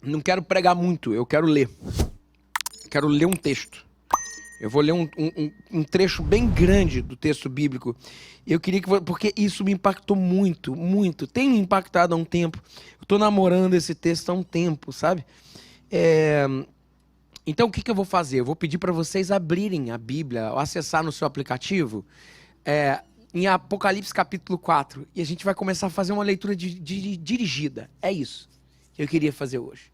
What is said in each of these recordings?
não quero pregar muito, eu quero ler. Quero ler um texto. Eu vou ler um trecho bem grande do texto bíblico. Eu queria que... Porque isso me impactou muito, muito. Tem me impactado há um tempo. Eu estou namorando esse texto há um tempo, sabe? Então, o que eu vou fazer? Eu vou pedir para vocês abrirem a Bíblia, ou acessar no seu aplicativo, em Apocalipse capítulo 4. E a gente vai começar a fazer uma leitura dirigida. É isso que eu queria fazer hoje.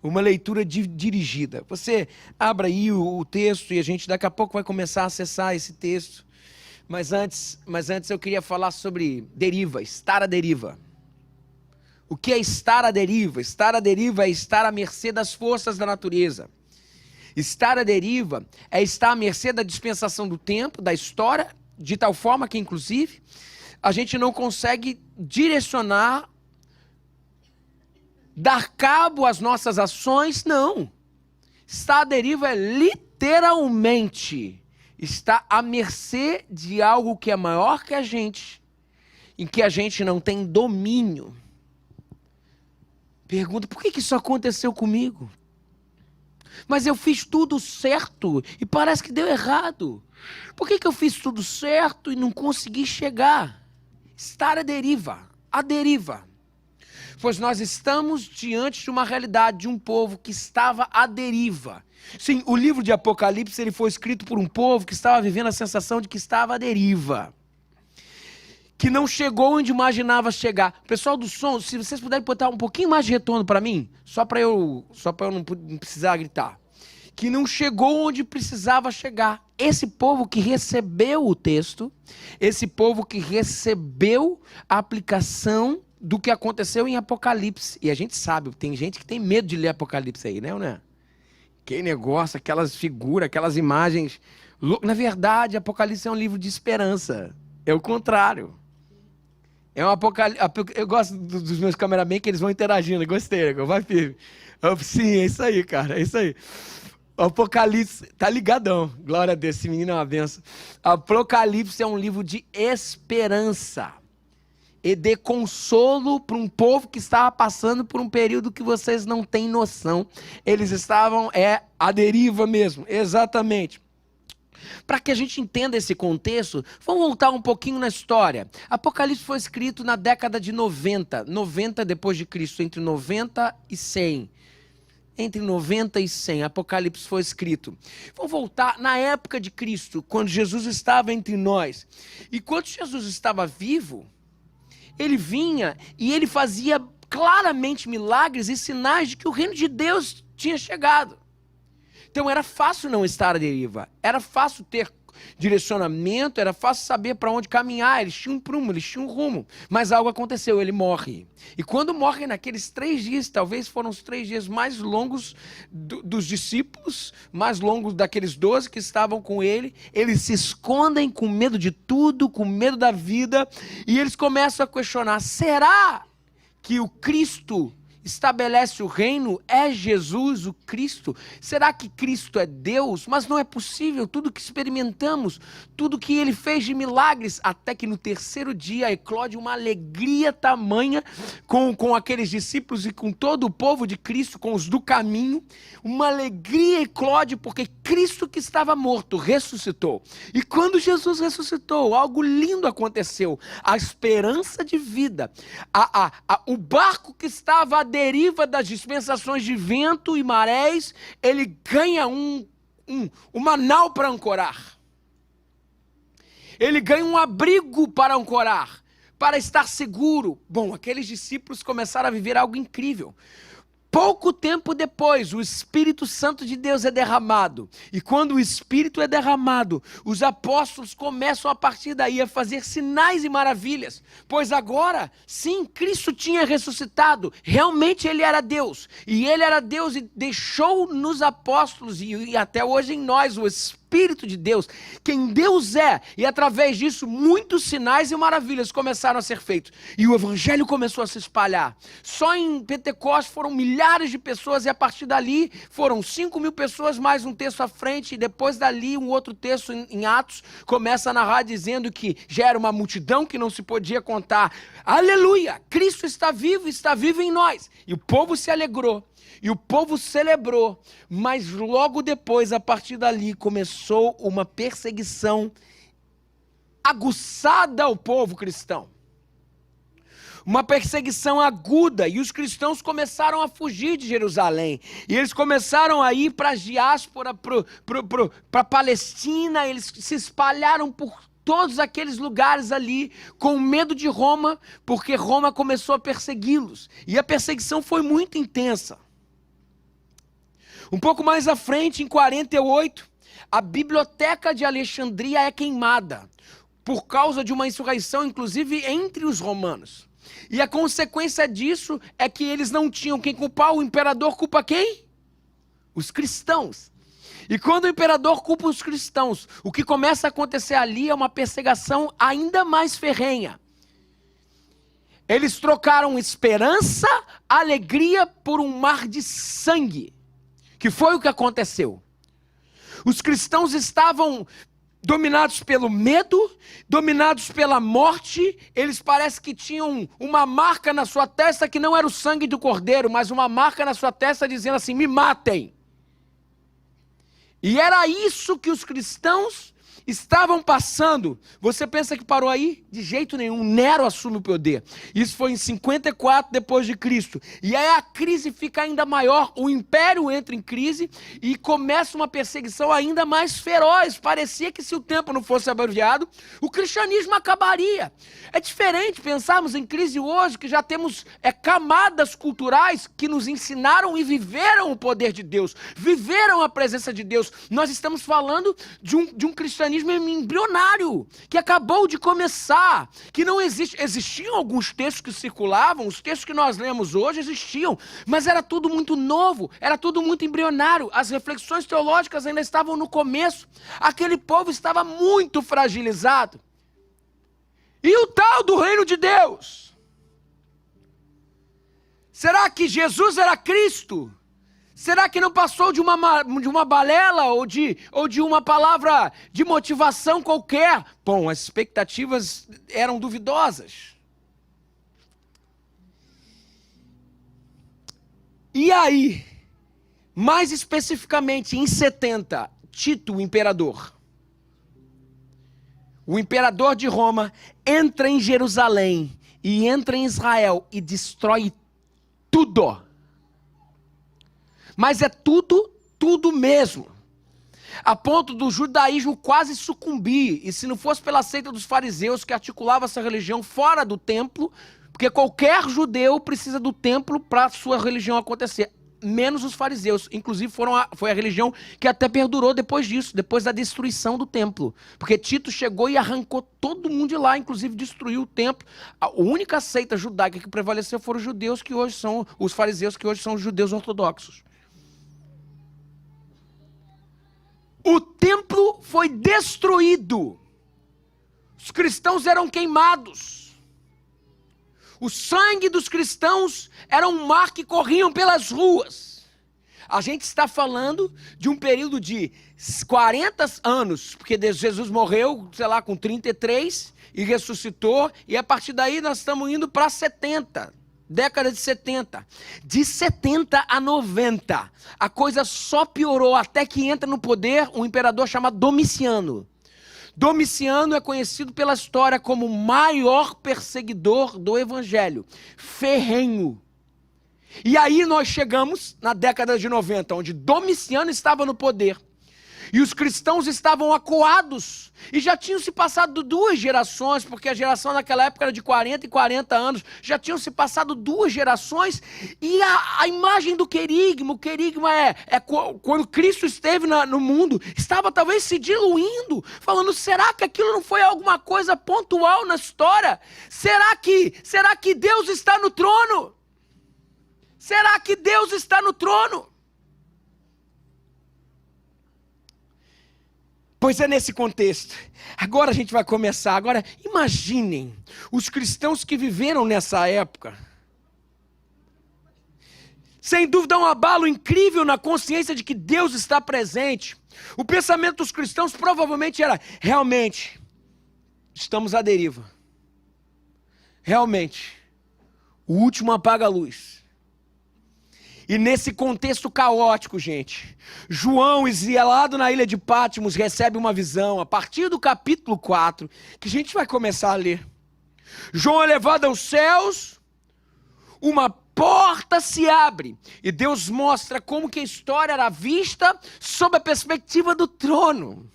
Uma leitura dirigida. Você abra aí o texto e a gente daqui a pouco vai começar a acessar esse texto. Mas antes eu queria falar sobre deriva, estar à deriva. O que é estar à deriva? Estar à deriva é estar à mercê das forças da natureza. Estar à deriva é estar à mercê da dispensação do tempo, da história, de tal forma que, inclusive, a gente não consegue direcionar, dar cabo às nossas ações, não. Estar à deriva é literalmente estar à mercê de algo que é maior que a gente, em que a gente não tem domínio. Pergunta, por que isso aconteceu comigo? Mas eu fiz tudo certo e parece que deu errado. Por que eu fiz tudo certo e não consegui chegar? Estar à deriva, à deriva. Pois nós estamos diante de uma realidade de um povo que estava à deriva. Sim, o livro de Apocalipse ele foi escrito por um povo que estava vivendo a sensação de que estava à deriva. Que não chegou onde imaginava chegar. Pessoal do som, se vocês puderem botar um pouquinho mais de retorno para mim, só para eu não precisar gritar. Que não chegou onde precisava chegar. Esse povo que recebeu o texto, esse povo que recebeu a aplicação do que aconteceu em Apocalipse. E a gente sabe, tem gente que tem medo de ler Apocalipse aí, né? Ou não é? Que negócio, aquelas figuras, aquelas imagens. Na verdade, Apocalipse é um livro de esperança. É o contrário. É um apocalipse. Eu gosto dos meus cameramen que eles vão interagindo. Gostei, vai firme. Sim, é isso aí, cara. É isso aí. Apocalipse, tá ligadão. Glória a Deus, esse menino é uma benção. Apocalipse é um livro de esperança e de consolo para um povo que estava passando por um período que vocês não têm noção. Eles estavam à deriva mesmo, exatamente. Para que a gente entenda esse contexto, vamos voltar um pouquinho na história. Apocalipse foi escrito na década de 90 depois de Cristo, entre 90 e 100. Entre 90 e 100, Apocalipse foi escrito. Vamos voltar na época de Cristo, quando Jesus estava entre nós. E quando Jesus estava vivo, ele vinha e ele fazia claramente milagres e sinais de que o reino de Deus tinha chegado. Então era fácil não estar à deriva, era fácil ter direcionamento, era fácil saber para onde caminhar, eles tinham um prumo, eles tinham um rumo. Mas algo aconteceu, ele morre. E quando morre naqueles 3 dias, talvez foram os 3 dias mais longos dos discípulos, mais longos daqueles 12 que estavam com ele, eles se escondem com medo de tudo, com medo da vida, e eles começam a questionar, será que o Cristo estabelece o reino? É Jesus o Cristo? Será que Cristo é Deus? Mas não é possível, tudo que experimentamos, tudo que ele fez de milagres, até que no 3º dia eclode uma alegria tamanha com aqueles discípulos e com todo o povo de Cristo, com os do caminho, uma alegria eclode porque Cristo que estava morto ressuscitou. E quando Jesus ressuscitou, algo lindo aconteceu, a esperança de vida, o barco que estava à deriva das dispensações de vento e marés, ele ganha uma nau para ancorar. Ele ganha um abrigo para ancorar, para estar seguro. Bom, aqueles discípulos começaram a viver algo incrível. Pouco tempo depois, o Espírito Santo de Deus é derramado. E quando o Espírito é derramado, os apóstolos começam a partir daí a fazer sinais e maravilhas. Pois agora, sim, Cristo tinha ressuscitado. Realmente ele era Deus. E ele era Deus e deixou nos apóstolos e até hoje em nós o Espírito de Deus, quem Deus é. E através disso, muitos sinais e maravilhas começaram a ser feitos. E o evangelho começou a se espalhar. Só em Pentecostes foram milhares milhares de pessoas, e a partir dali foram 5.000 pessoas, mais um texto à frente, e depois dali um outro texto em Atos começa a narrar dizendo que já era uma multidão que não se podia contar. Aleluia! Cristo está vivo em nós. E o povo se alegrou, e o povo celebrou, mas logo depois, a partir dali, começou uma perseguição aguçada ao povo cristão. Uma perseguição aguda, e os cristãos começaram a fugir de Jerusalém, e eles começaram a ir para a diáspora, para a Palestina, eles se espalharam por todos aqueles lugares ali, com medo de Roma, porque Roma começou a persegui-los, e a perseguição foi muito intensa. Um pouco mais à frente, em 48, a biblioteca de Alexandria é queimada, por causa de uma insurreição, inclusive entre os romanos. E a consequência disso é que eles não tinham quem culpar. O imperador culpa quem? Os cristãos. E quando o imperador culpa os cristãos, o que começa a acontecer ali é uma perseguição ainda mais ferrenha. Eles trocaram esperança, alegria por um mar de sangue, que foi o que aconteceu. Os cristãos estavam dominados pelo medo, dominados pela morte. Eles parecem que tinham uma marca na sua testa que não era o sangue do cordeiro, mas uma marca na sua testa dizendo assim: me matem. E era isso que os cristãos estavam passando. Você pensa que parou aí? De jeito nenhum. Nero assume o poder. Isso foi em 54 depois de Cristo. E aí a crise fica ainda maior, o império entra em crise e começa uma perseguição ainda mais feroz. Parecia que se o tempo não fosse abreviado, o cristianismo acabaria. É diferente pensarmos em crise hoje, que já temos camadas culturais que nos ensinaram e viveram o poder de Deus, viveram a presença de Deus. Nós estamos falando de um cristianismo embrionário, que acabou de começar, que não existe. Existiam alguns textos que circulavam, os textos que nós lemos hoje existiam, mas era tudo muito novo, era tudo muito embrionário, as reflexões teológicas ainda estavam no começo, aquele povo estava muito fragilizado. E o tal do reino de Deus? Será que Jesus era Cristo? Será que não passou de uma balela ou de uma palavra de motivação qualquer? Bom, as expectativas eram duvidosas. E aí, mais especificamente em 70, Tito, o imperador de Roma, entra em Jerusalém e entra em Israel e destrói tudo. Mas é tudo mesmo. A ponto do judaísmo quase sucumbir. E se não fosse pela seita dos fariseus, que articulava essa religião fora do templo, porque qualquer judeu precisa do templo para a sua religião acontecer, menos os fariseus. Inclusive foi a religião que até perdurou depois disso, depois da destruição do templo. Porque Tito chegou e arrancou todo mundo de lá, inclusive destruiu o templo. A única seita judaica que prevaleceu foram os judeus, que hoje são os fariseus, que hoje são os judeus ortodoxos. O templo foi destruído. Os cristãos eram queimados. O sangue dos cristãos era um mar que corriam pelas ruas. A gente está falando de um período de 40 anos, porque Jesus morreu, sei lá, com 33 e ressuscitou, e a partir daí nós estamos indo para 70. Década de 70, de 70 a 90, a coisa só piorou até que entra no poder um imperador chamado Domiciano. Domiciano é conhecido pela história como o maior perseguidor do evangelho, ferrenho. E aí nós chegamos na década de 90, onde Domiciano estava no poder. E os cristãos estavam acuados, e já tinham se passado 2 gerações, porque a geração naquela época era de 40 e 40 anos, já tinham se passado 2 gerações, e a imagem do querigma, o querigma é quando Cristo esteve no mundo, estava talvez se diluindo, falando, será que aquilo não foi alguma coisa pontual na história? Será que Deus está no trono? Será que Deus está no trono? Pois é nesse contexto. Agora a gente vai começar. Agora, imaginem os cristãos que viveram nessa época. Sem dúvida, há um abalo incrível na consciência de que Deus está presente. O pensamento dos cristãos provavelmente era: realmente, estamos à deriva. Realmente, o último apaga a luz. E nesse contexto caótico, gente, João, exilado na ilha de Patmos, recebe uma visão, a partir do capítulo 4, que a gente vai começar a ler. João é levado aos céus, uma porta se abre, e Deus mostra como que a história era vista sob a perspectiva do trono,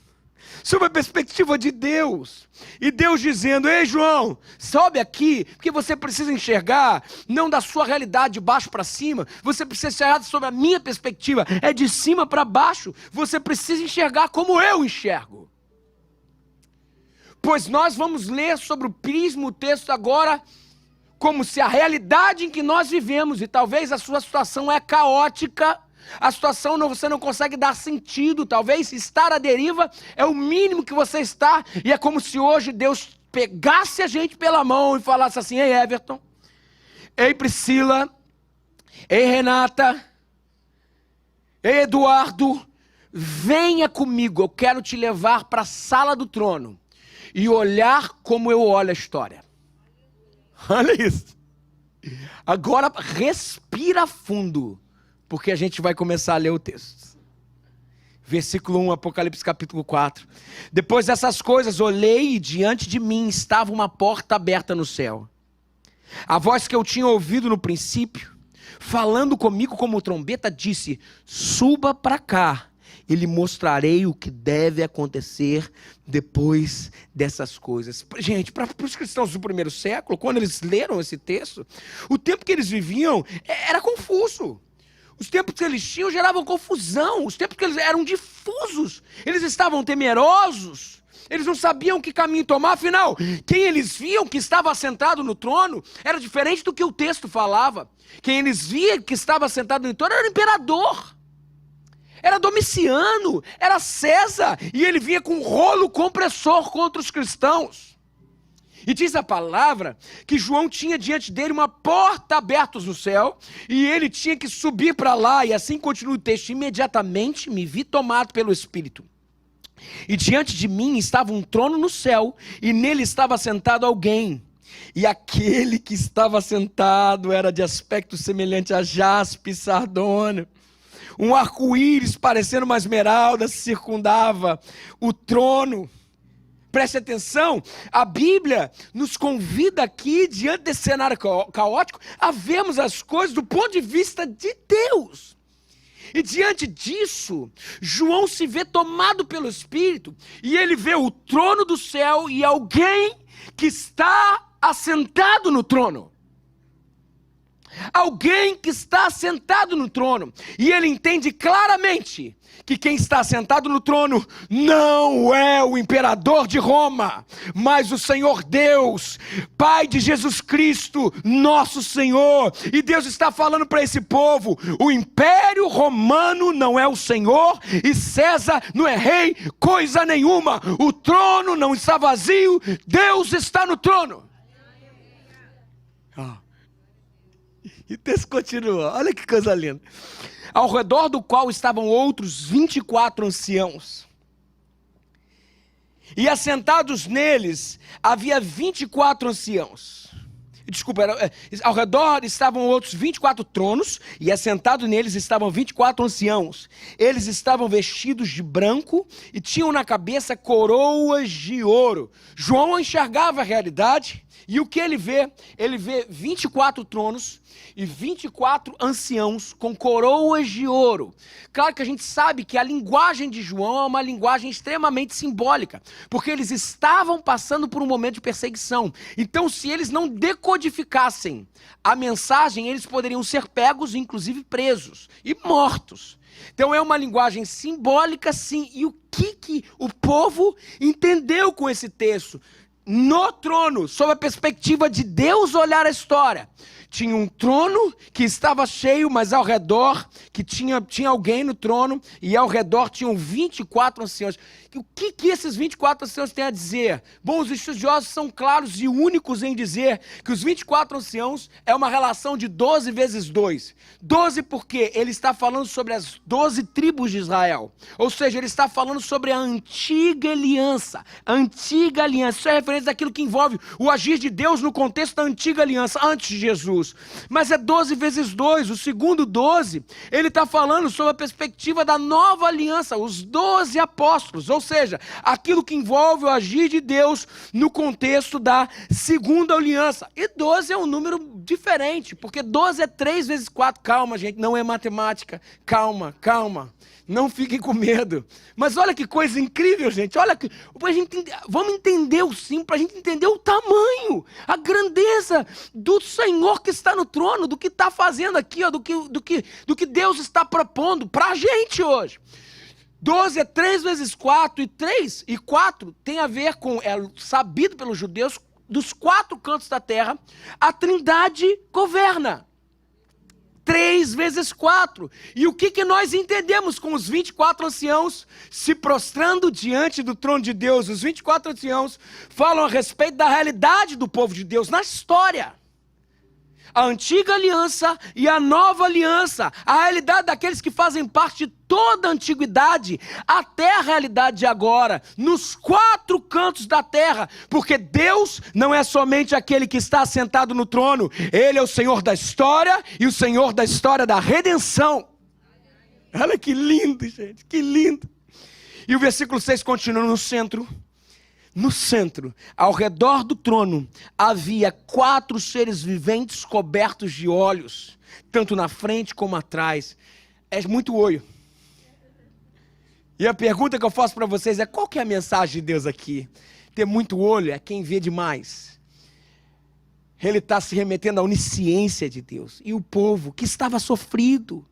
sob a perspectiva de Deus. E Deus dizendo: ei João, sobe aqui, porque você precisa enxergar, não da sua realidade de baixo para cima, você precisa enxergar sob a minha perspectiva, é de cima para baixo, você precisa enxergar como eu enxergo. Pois nós vamos ler sobre o prisma, o texto agora, como se a realidade em que nós vivemos, e talvez a sua situação é caótica, a situação você não consegue dar sentido, talvez estar à deriva é o mínimo que você está, e é como se hoje Deus pegasse a gente pela mão e falasse assim: ei Everton, ei Priscila, ei Renata, ei Eduardo, venha comigo, eu quero te levar para a sala do trono e olhar como eu olho a história. Olha isso. Agora respira fundo, porque a gente vai começar a ler o texto. Versículo 1, Apocalipse capítulo 4. Depois dessas coisas, olhei e diante de mim estava uma porta aberta no céu. A voz que eu tinha ouvido no princípio, falando comigo como trombeta, disse: suba para cá e lhe mostrarei o que deve acontecer depois dessas coisas. Gente, para os cristãos do primeiro século, quando eles leram esse texto, o tempo que eles viviam era confuso. Os tempos que eles tinham geravam confusão. Os tempos que eles eram difusos. Eles estavam temerosos. Eles não sabiam que caminho tomar. Afinal, quem eles viam que estava sentado no trono era diferente do que o texto falava. Quem eles viam que estava sentado no trono era o imperador. Era Domiciano, era César, e ele vinha com um rolo compressor contra os cristãos. E diz a palavra que João tinha diante dele uma porta aberta no céu, e ele tinha que subir para lá, e assim continua o texto: imediatamente me vi tomado pelo Espírito. E diante de mim estava um trono no céu, e nele estava sentado alguém. E aquele que estava sentado era de aspecto semelhante a jaspe e sardônio. Um arco-íris parecendo uma esmeralda circundava o trono. Preste atenção, a Bíblia nos convida aqui, diante desse cenário caótico, a vermos as coisas do ponto de vista de Deus. E diante disso, João se vê tomado pelo Espírito, e ele vê o trono do céu e alguém que está assentado no trono. Alguém que está sentado no trono, e ele entende claramente que quem está sentado no trono não é o imperador de Roma, mas o Senhor Deus, Pai de Jesus Cristo, nosso Senhor. E Deus está falando para esse povo: o império romano não é o Senhor, e César não é rei coisa nenhuma. O trono não está vazio, Deus está no trono. E o texto continua, olha que coisa linda. Ao redor do qual estavam outros 24 anciãos. E assentados neles havia 24 anciãos. Desculpa, ao redor estavam outros 24 tronos, e assentados neles estavam 24 anciãos. Eles estavam vestidos de branco e tinham na cabeça coroas de ouro. João enxergava a realidade, e o que ele vê? Ele vê 24 tronos e 24 anciãos com coroas de ouro. Claro que a gente sabe que a linguagem de João é uma linguagem extremamente simbólica, porque eles estavam passando por um momento de perseguição. Então, se eles não decodificassem a mensagem, eles poderiam ser pegos, inclusive presos e mortos. Então é uma linguagem simbólica, sim. E o que o povo entendeu com esse texto? No trono, sob a perspectiva de Deus olhar a história, tinha um trono que estava cheio, mas ao redor, que tinha alguém no trono, e ao redor tinham 24 anciãos. O que esses 24 anciãos têm a dizer? Bom, os estudiosos são claros e únicos em dizer que os 24 anciãos é uma relação de 12 vezes 2. 12 porque ele está falando sobre as 12 tribos de Israel. Ou seja, ele está falando sobre a antiga aliança. A antiga aliança. Isso é referência àquilo que envolve o agir de Deus no contexto da antiga aliança, antes de Jesus. Mas é 12 vezes 2. O segundo 12, ele está falando sobre a perspectiva da nova aliança, os 12 apóstolos. Ou seja, aquilo que envolve o agir de Deus no contexto da segunda aliança. E 12 é um número diferente, porque 12 é 3 vezes 4. Calma, gente, não é matemática. Calma, calma. Não fiquem com medo. Mas olha que coisa incrível, gente. Olha que, vamos entender o sim, para a gente entender o tamanho, a grandeza do Senhor que está no trono, do que está fazendo aqui, ó, do que Deus está propondo para a gente hoje. 12 é 3 vezes 4, e 3 e 4 tem a ver com, é sabido pelos judeus, dos 4 cantos da terra, a Trindade governa. 3 vezes 4. E o que nós entendemos com os 24 anciãos se prostrando diante do trono de Deus? Os 24 anciãos falam a respeito da realidade do povo de Deus na história. A antiga aliança e a nova aliança, a realidade daqueles que fazem parte de toda a antiguidade, até a realidade de agora, nos 4 cantos da terra, porque Deus não é somente aquele que está sentado no trono, Ele é o Senhor da história e o Senhor da história da redenção. Olha que lindo, gente, que lindo. E o versículo 6 continua no centro. No centro, ao redor do trono, havia 4 seres viventes cobertos de olhos, tanto na frente como atrás. É muito olho. E a pergunta que eu faço para vocês é: qual que é a mensagem de Deus aqui? Ter muito olho é quem vê demais. Ele está se remetendo à onisciência de Deus. E o povo que estava sofrido.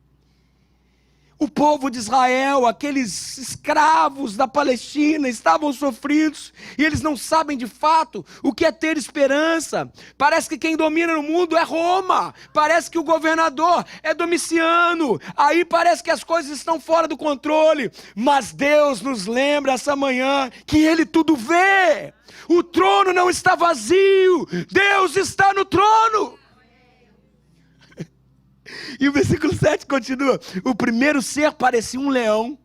O povo de Israel, aqueles escravos da Palestina, estavam sofridos e eles não sabem de fato o que é ter esperança. Parece que quem domina no mundo é Roma, parece que o governador é Domiciano, aí parece que as coisas estão fora do controle, mas Deus nos lembra essa manhã que Ele tudo vê. O trono não está vazio, Deus está no trono. E o versículo 7 continua: o primeiro ser parecia um leão,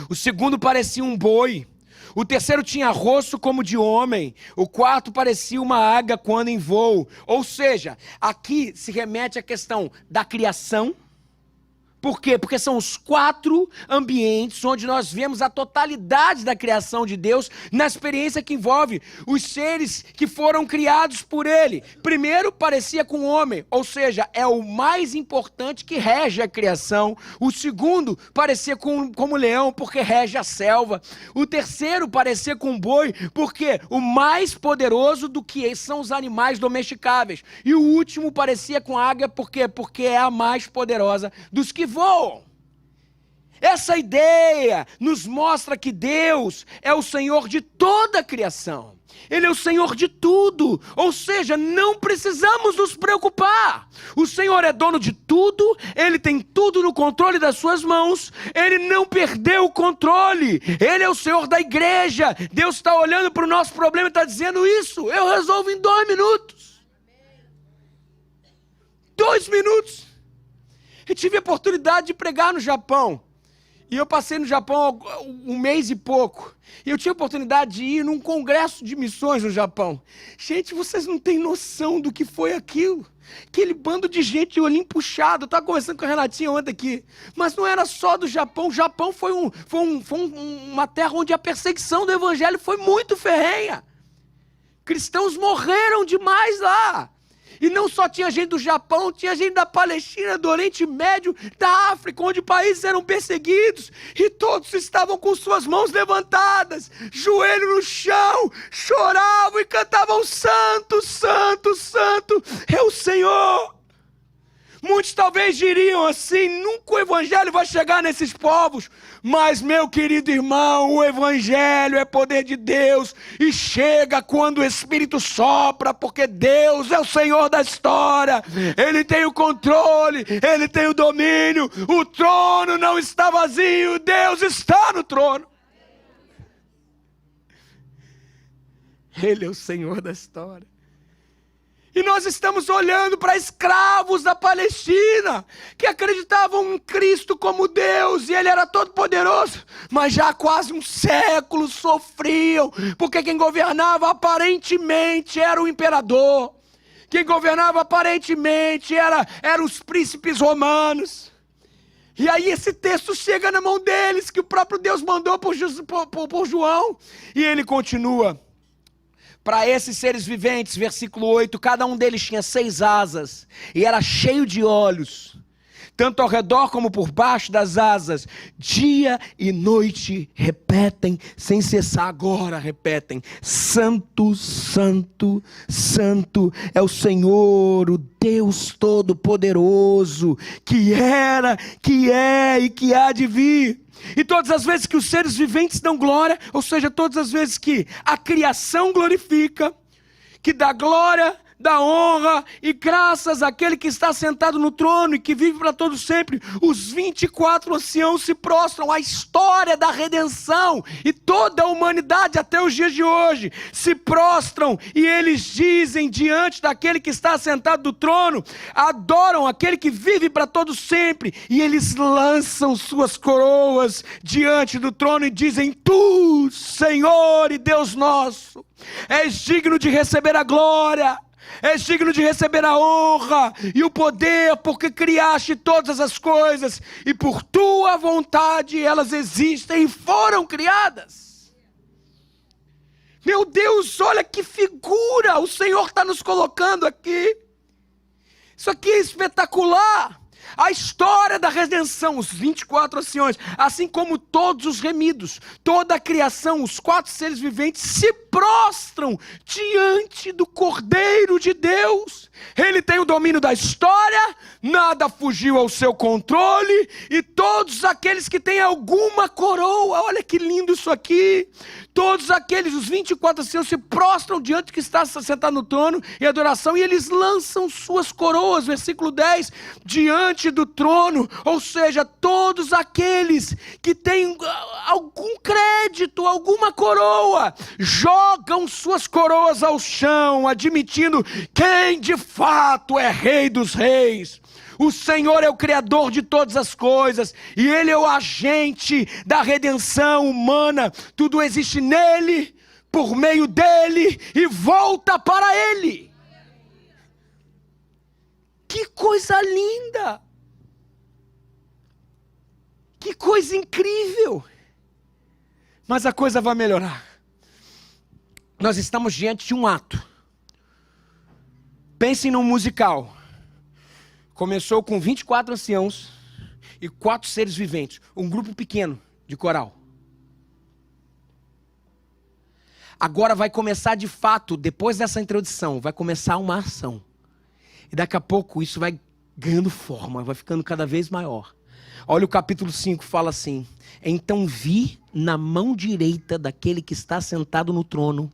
o segundo parecia um boi, o terceiro tinha rosto como de homem, o quarto parecia uma águia quando em voo. Ou seja, aqui se remete à questão da criação. Por quê? Porque são os 4 ambientes onde nós vemos a totalidade da criação de Deus na experiência que envolve os seres que foram criados por Ele. Primeiro, parecia com o homem, ou seja, é o mais importante que rege a criação. O segundo, parecia como leão, porque rege a selva. O terceiro, parecia com boi, porque o mais poderoso do que são os animais domesticáveis. E o último, parecia com águia, por quê? Porque é a mais poderosa dos que voam. Essa ideia nos mostra que Deus é o Senhor de toda a criação. Ele é o Senhor de tudo, ou seja, não precisamos nos preocupar. O Senhor é dono de tudo, Ele tem tudo no controle das suas mãos, Ele não perdeu o controle, Ele é o Senhor da igreja. Deus está olhando para o nosso problema e está dizendo isso: eu resolvo em 2 minutos. 2 minutos. Eu tive a oportunidade de pregar no Japão. E eu passei no Japão 1 mês e pouco. E eu tinha a oportunidade de ir num congresso de missões no Japão. Gente, vocês não têm noção do que foi aquilo. Aquele bando de gente de olhinho puxado. Eu estava conversando com a Renatinha ontem aqui. Mas não era só do Japão. O Japão foi uma terra onde a perseguição do evangelho foi muito ferrenha. Cristãos morreram demais lá. E não só tinha gente do Japão, tinha gente da Palestina, do Oriente Médio, da África, onde países eram perseguidos. E todos estavam com suas mãos levantadas, joelho no chão, choravam e cantavam: Santo, Santo, Santo é o Senhor. Muitos talvez diriam assim: nunca o evangelho vai chegar nesses povos. Mas, meu querido irmão, o evangelho é poder de Deus e chega quando o Espírito sopra, porque Deus é o Senhor da história. Ele tem o controle, Ele tem o domínio. O trono não está vazio, Deus está no trono. Ele é o Senhor da história. E nós estamos olhando para escravos da Palestina, que acreditavam em Cristo como Deus, e Ele era todo poderoso, mas já há quase um século sofriam, porque quem governava aparentemente era o imperador, quem governava aparentemente eram os príncipes romanos. E aí esse texto chega na mão deles, que o próprio Deus mandou por João, e ele continua. Para esses seres viventes, versículo 8, cada um deles tinha 6 asas e era cheio de olhos, tanto ao redor como por baixo das asas. Dia e noite repetem, sem cessar, agora repetem: Santo, Santo, Santo é o Senhor, o Deus Todo-Poderoso, que era, que é e que há de vir. E todas as vezes que os seres viventes dão glória, ou seja, todas as vezes que a criação glorifica, que dá glória, dá honra e graças àquele que está sentado no trono e que vive para todo sempre, os 24 anciãos se prostram. A história da redenção e toda a humanidade até os dias de hoje se prostram e eles dizem diante daquele que está sentado no trono, adoram aquele que vive para todo sempre, e eles lançam suas coroas diante do trono e dizem: Tu, Senhor e Deus nosso, és digno de receber a glória, és digno de receber a honra e o poder, porque criaste todas as coisas e por tua vontade elas existem e foram criadas. Meu Deus, olha que figura o Senhor está nos colocando aqui. Isso aqui é espetacular. A história da redenção, os 24 anciões, assim como todos os remidos, toda a criação, os 4 seres viventes se prostram diante do Cordeiro de Deus. Ele tem o domínio da história, nada fugiu ao seu controle, e todos aqueles que têm alguma coroa, olha que lindo isso aqui, todos aqueles, os 24 anciãos se prostram diante do que está sentado no trono em adoração, e eles lançam suas coroas, versículo 10, diante do trono, ou seja, todos aqueles que têm algum crédito, alguma coroa, jogam suas coroas ao chão, admitindo quem de fato é Rei dos Reis. O Senhor é o Criador de todas as coisas, e Ele é o agente da redenção humana. Tudo existe nele, por meio dele, e volta para Ele. Que coisa linda! Que coisa incrível! Mas a coisa vai melhorar. Nós estamos diante de um ato. Pensem num musical. Começou com 24 anciãos e 4 seres viventes. Um grupo pequeno de coral. Agora vai começar de fato, depois dessa introdução, vai começar uma ação. E daqui a pouco isso vai ganhando forma, vai ficando cada vez maior. Olha o capítulo 5, fala assim: Então vi na mão direita daquele que está sentado no trono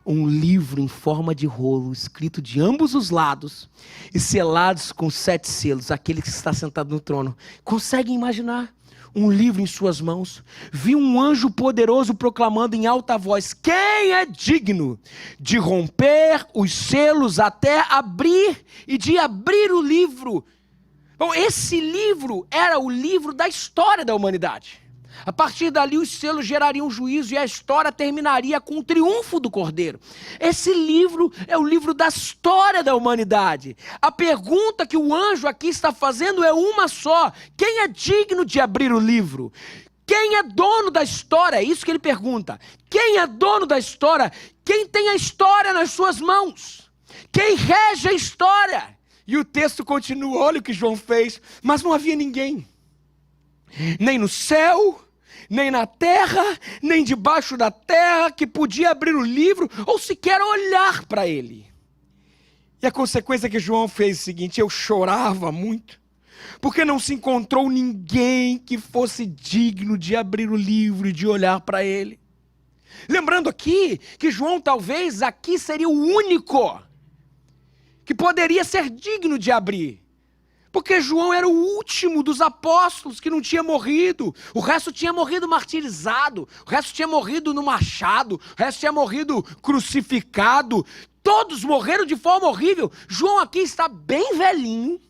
um livro em forma de rolo, escrito de ambos os lados e selados com 7 selos. Aquele que está sentado no trono. Conseguem imaginar? Um livro em suas mãos. Vi um anjo poderoso proclamando em alta voz: Quem é digno de romper os selos até abrir e de abrir o livro? Bom, esse livro era o livro da história da humanidade. A partir dali os selos gerariam juízo e a história terminaria com o triunfo do Cordeiro. Esse livro é o livro da história da humanidade. A pergunta que o anjo aqui está fazendo é uma só: quem é digno de abrir o livro? Quem é dono da história? É isso que ele pergunta. Quem é dono da história? Quem tem a história nas suas mãos? Quem rege a história? E o texto continua, olha o que João fez. Mas não havia ninguém, nem no céu, nem na terra, nem debaixo da terra, que podia abrir o livro ou sequer olhar para ele. E a consequência que João fez é o seguinte: eu chorava muito, porque não se encontrou ninguém que fosse digno de abrir o livro e de olhar para ele. Lembrando aqui que João talvez aqui seria o único que poderia ser digno de abrir. Porque João era o último dos apóstolos que não tinha morrido. O resto tinha morrido martirizado. O resto tinha morrido no machado. O resto tinha morrido crucificado. Todos morreram de forma horrível. João aqui está bem velhinho,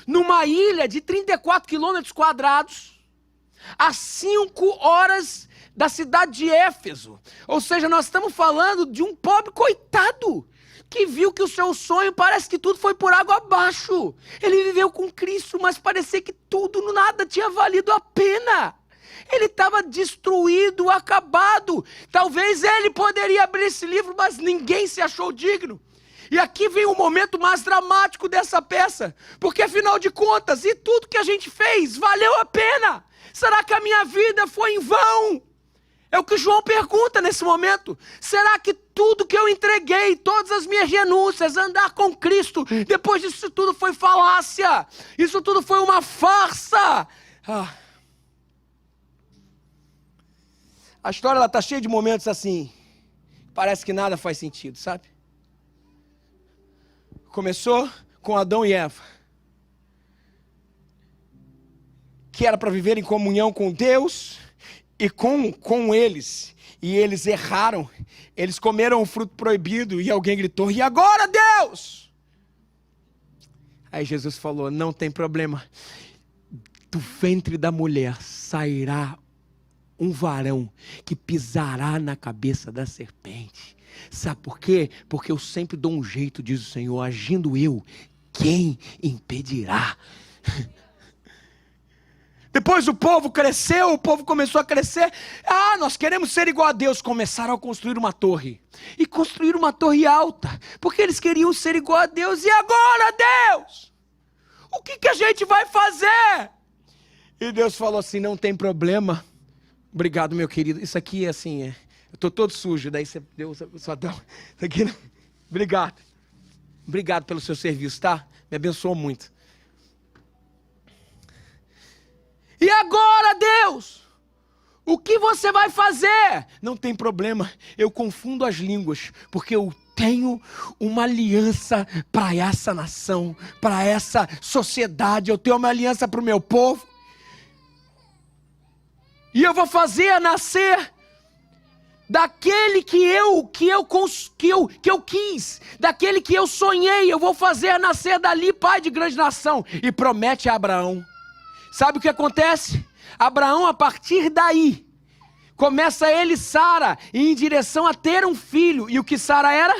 numa ilha de 34 quilômetros quadrados, a 5 horas da cidade de Éfeso. Ou seja, nós estamos falando de um pobre coitado que viu que o seu sonho, parece que tudo foi por água abaixo. Ele viveu com Cristo, mas parecia que tudo, nada tinha valido a pena. Ele estava destruído, acabado. Talvez ele poderia abrir esse livro, mas ninguém se achou digno. E aqui vem o momento mais dramático dessa peça, porque afinal de contas, e tudo que a gente fez, valeu a pena? Será que a minha vida foi em vão? É o que João pergunta nesse momento. Será que tudo que eu entreguei, todas as minhas renúncias, andar com Cristo, depois disso tudo foi falácia? Isso tudo foi uma farsa? A história está cheia de momentos assim, parece que nada faz sentido, sabe? Começou com Adão e Eva, que era para viver em comunhão com Deus e com eles, e eles erraram, eles comeram o fruto proibido, e alguém gritou: e agora, Deus? Aí Jesus falou: não tem problema, do ventre da mulher sairá um varão que pisará na cabeça da serpente. Sabe por quê? Porque eu sempre dou um jeito, diz o Senhor, agindo eu, quem impedirá? Depois o povo cresceu, o povo começou a crescer. Nós queremos ser igual a Deus. Começaram a construir uma torre. E construir uma torre alta, porque eles queriam ser igual a Deus. E agora, Deus? O que a gente vai fazer? E Deus falou assim: não tem problema. Obrigado, meu querido. Isso aqui é assim, eu estou todo sujo. Daí você deu só dá. Isso aqui, né? Obrigado. Obrigado pelo seu serviço, tá? Me abençoou muito. E agora, Deus? O que você vai fazer? Não tem problema, eu confundo as línguas, porque eu tenho uma aliança para essa nação, para essa sociedade. Eu tenho uma aliança para o meu povo. E eu vou fazer nascer daquele que eu quis, daquele que eu sonhei. Eu vou fazer nascer dali pai de grande nação. E promete a Abraão. Sabe o que acontece? Abraão, a partir daí, começa ele e Sara em direção a ter um filho. E o que Sara era?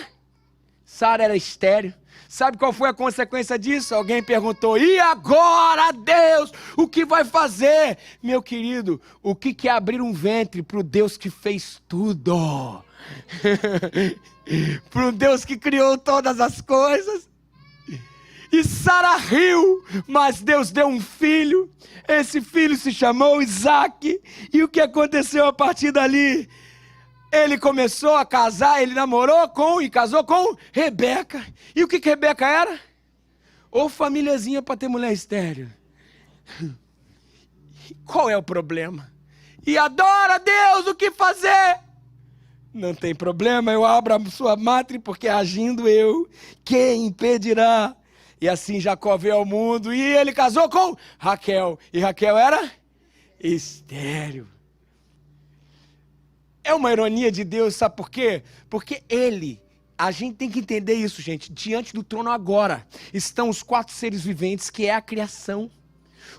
Sara era estéril. Sabe qual foi a consequência disso? Alguém perguntou: e agora, Deus, o que vai fazer? Meu querido, o que é abrir um ventre para o Deus que fez tudo? Para um Deus que criou todas as coisas. E Sara riu, mas Deus deu um filho. Esse filho se chamou Isaac. E o que aconteceu a partir dali? Ele começou a casar, ele namorou e casou com Rebeca. E o que Rebeca era? Ou famíliazinha para ter mulher estéril. Qual é o problema? E adora Deus, o que fazer? Não tem problema, eu abro a sua matriz, porque agindo eu, quem impedirá? E assim Jacó veio ao mundo e ele casou com Raquel. E Raquel era estéril. É uma ironia de Deus, sabe por quê? Porque a gente tem que entender isso, gente. Diante do trono agora estão os 4 seres viventes, que é a criação.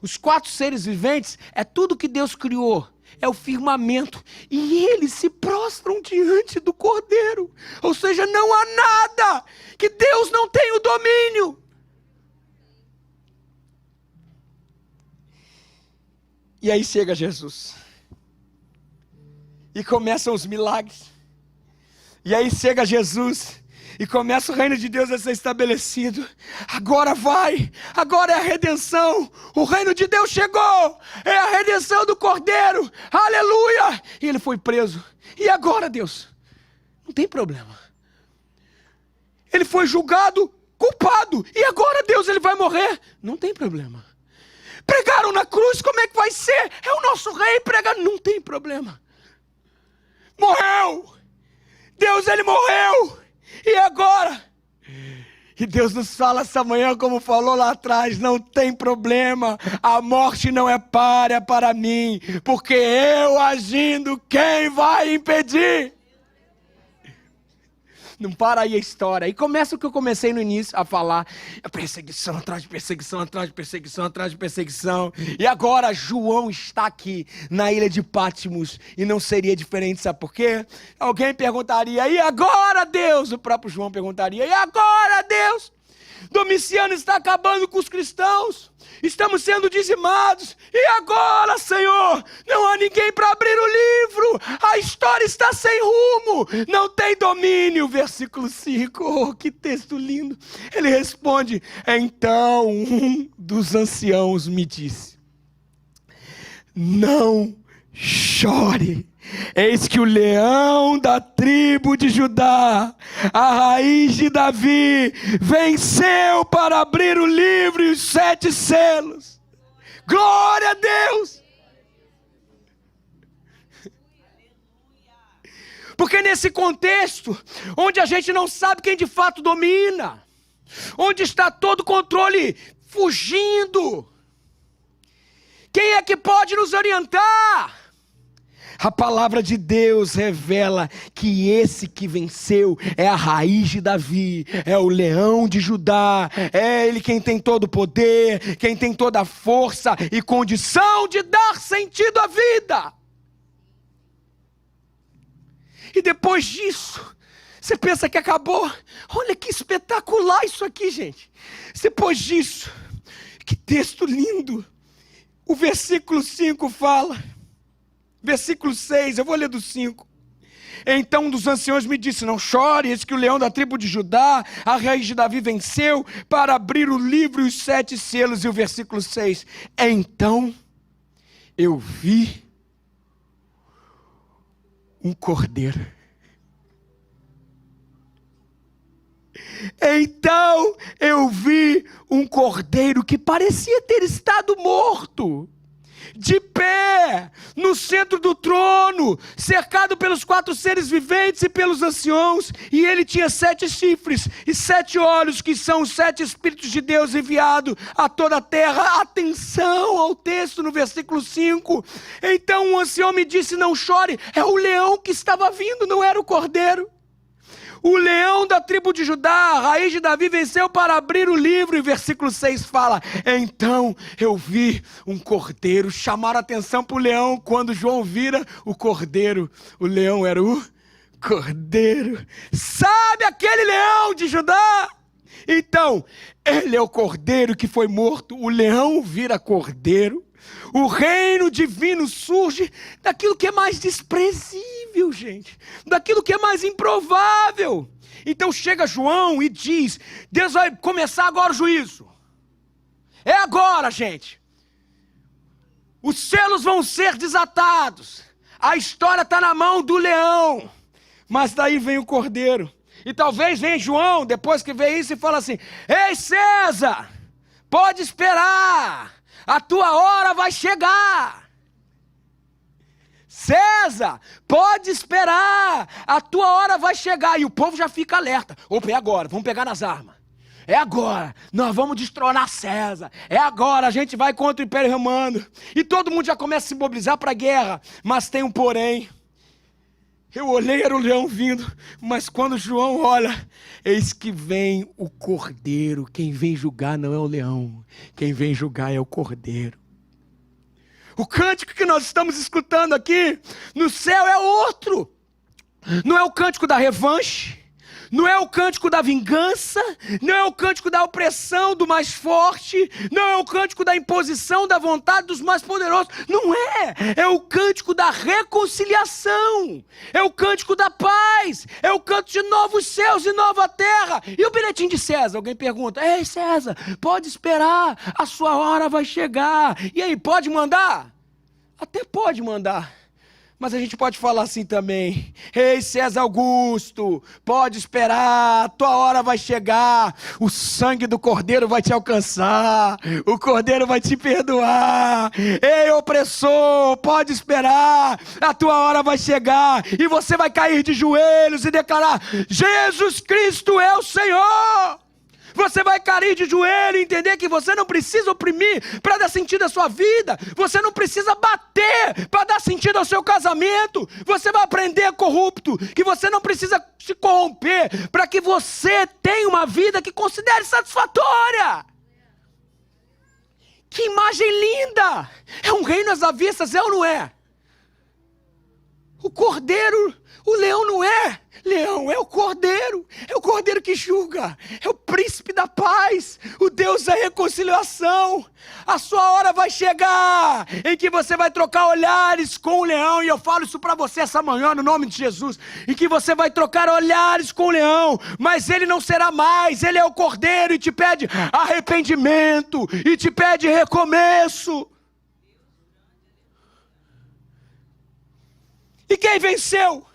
Os 4 seres viventes é tudo que Deus criou. É o firmamento. E eles se prostram diante do Cordeiro. Ou seja, não há nada que Deus não tenha o domínio. E aí chega Jesus. E começam os milagres. E aí chega Jesus. E começa o reino de Deus a ser estabelecido. Agora agora é a redenção. O reino de Deus chegou. É a redenção do Cordeiro. Aleluia. E ele foi preso. E agora, Deus? Não tem problema. Ele foi julgado culpado. E agora Deus, ele vai morrer? Não tem problema. Pregaram na cruz, como é que vai ser? É o nosso rei pregar, não tem problema. Morreu. Deus, ele morreu. E agora? E Deus nos fala essa manhã, como falou lá atrás, não tem problema, a morte não é párea para mim, porque eu agindo, quem vai impedir? Não para aí a história. E começa o que eu comecei no início a falar. Perseguição atrás de perseguição, atrás de perseguição, atrás de perseguição. E agora João está aqui na ilha de Patmos. E não seria diferente, sabe por quê? Alguém perguntaria, e agora Deus? O próprio João perguntaria, e agora Deus? Domiciano está acabando com os cristãos. Estamos sendo dizimados. E agora, Senhor? Não há ninguém para abrir o livro. A história está sem rumo. Não tem domínio. Versículo 5. Oh, que texto lindo. Ele responde, então um dos anciãos me disse, não chore. Eis que o leão da tribo de Judá, a raiz de Davi, venceu para abrir o livro e os 7 selos. Glória a Deus! Porque nesse contexto, onde a gente não sabe quem de fato domina, onde está todo o controle fugindo, quem é que pode nos orientar? A palavra de Deus revela que esse que venceu é a raiz de Davi, é o leão de Judá, é ele quem tem todo o poder, quem tem toda a força e condição de dar sentido à vida. E depois disso, você pensa que acabou? Olha que espetacular isso aqui, gente. Depois disso, que texto lindo. O versículo 5 fala... Versículo 6, eu vou ler do 5. Então um dos anciãos me disse, não chore, eis que o leão da tribo de Judá, a raiz de Davi venceu para abrir o livro e os 7 selos. E o versículo 6, então eu vi um cordeiro. Então eu vi um cordeiro que parecia ter estado morto, de pé, no centro do trono, cercado pelos 4 seres viventes e pelos anciãos, e ele tinha 7 chifres e 7 olhos, que são os 7 Espíritos de Deus enviados a toda a terra. Atenção ao texto no versículo 5. Então o ancião me disse, não chore, é o leão que estava vindo, não era o cordeiro. O leão da tribo de Judá, a raiz de Davi, venceu para abrir o livro. E versículo 6 fala, então eu vi um cordeiro. Chamaram a atenção para o leão. Quando João vira o cordeiro, o leão era o cordeiro. Sabe aquele leão de Judá? Então, ele é o cordeiro que foi morto. O leão vira cordeiro. O reino divino surge daquilo que é mais desprezível, gente. Daquilo que é mais improvável. Então chega João e diz, Deus vai começar agora o juízo. É agora, gente. Os selos vão ser desatados. A história está na mão do leão. Mas daí vem o cordeiro. E talvez venha João, depois que vê isso, e fala assim, ei César, pode esperar. A tua hora vai chegar. César, pode esperar. A tua hora vai chegar. E o povo já fica alerta. Opa, é agora, vamos pegar nas armas. É agora, nós vamos destronar César. É agora, a gente vai contra o Império Romano. E todo mundo já começa a se mobilizar para a guerra. Mas tem um porém. Eu olhei, era o leão vindo, mas quando João olha, eis que vem o cordeiro. Quem vem julgar não é o leão, quem vem julgar é o cordeiro. O cântico que nós estamos escutando aqui no céu é outro. Não é o cântico da revanche, não é o cântico da vingança, não é o cântico da opressão do mais forte, não é o cântico da imposição da vontade dos mais poderosos, não é. É o cântico da reconciliação, é o cântico da paz, é o cântico de novos céus e nova terra. E o bilhetinho de César? Alguém pergunta, ei César, pode esperar, a sua hora vai chegar. E aí, pode mandar? Até pode mandar, Mas a gente pode falar assim também: ei, César Augusto, pode esperar, a tua hora vai chegar, o sangue do Cordeiro vai te alcançar, o Cordeiro vai te perdoar. Ei, opressor, pode esperar, a tua hora vai chegar, e você vai cair de joelhos e declarar: Jesus Cristo é o Senhor. Você vai cair de joelho e entender que você não precisa oprimir para dar sentido à sua vida. Você não precisa bater para dar sentido ao seu casamento. Você vai aprender, corrupto, que você não precisa se corromper para que você tenha uma vida que considere satisfatória. Que imagem linda! É um reino às avessas, é ou não é? O cordeiro, o leão não é leão, é o cordeiro que julga, é o príncipe da paz, o Deus da reconciliação. A sua hora vai chegar, em que você vai trocar olhares com o leão, e eu falo isso para você essa manhã, no nome de Jesus, em que você vai trocar olhares com o leão, mas ele não será mais, ele é o cordeiro, e te pede arrependimento, e te pede recomeço. E quem venceu?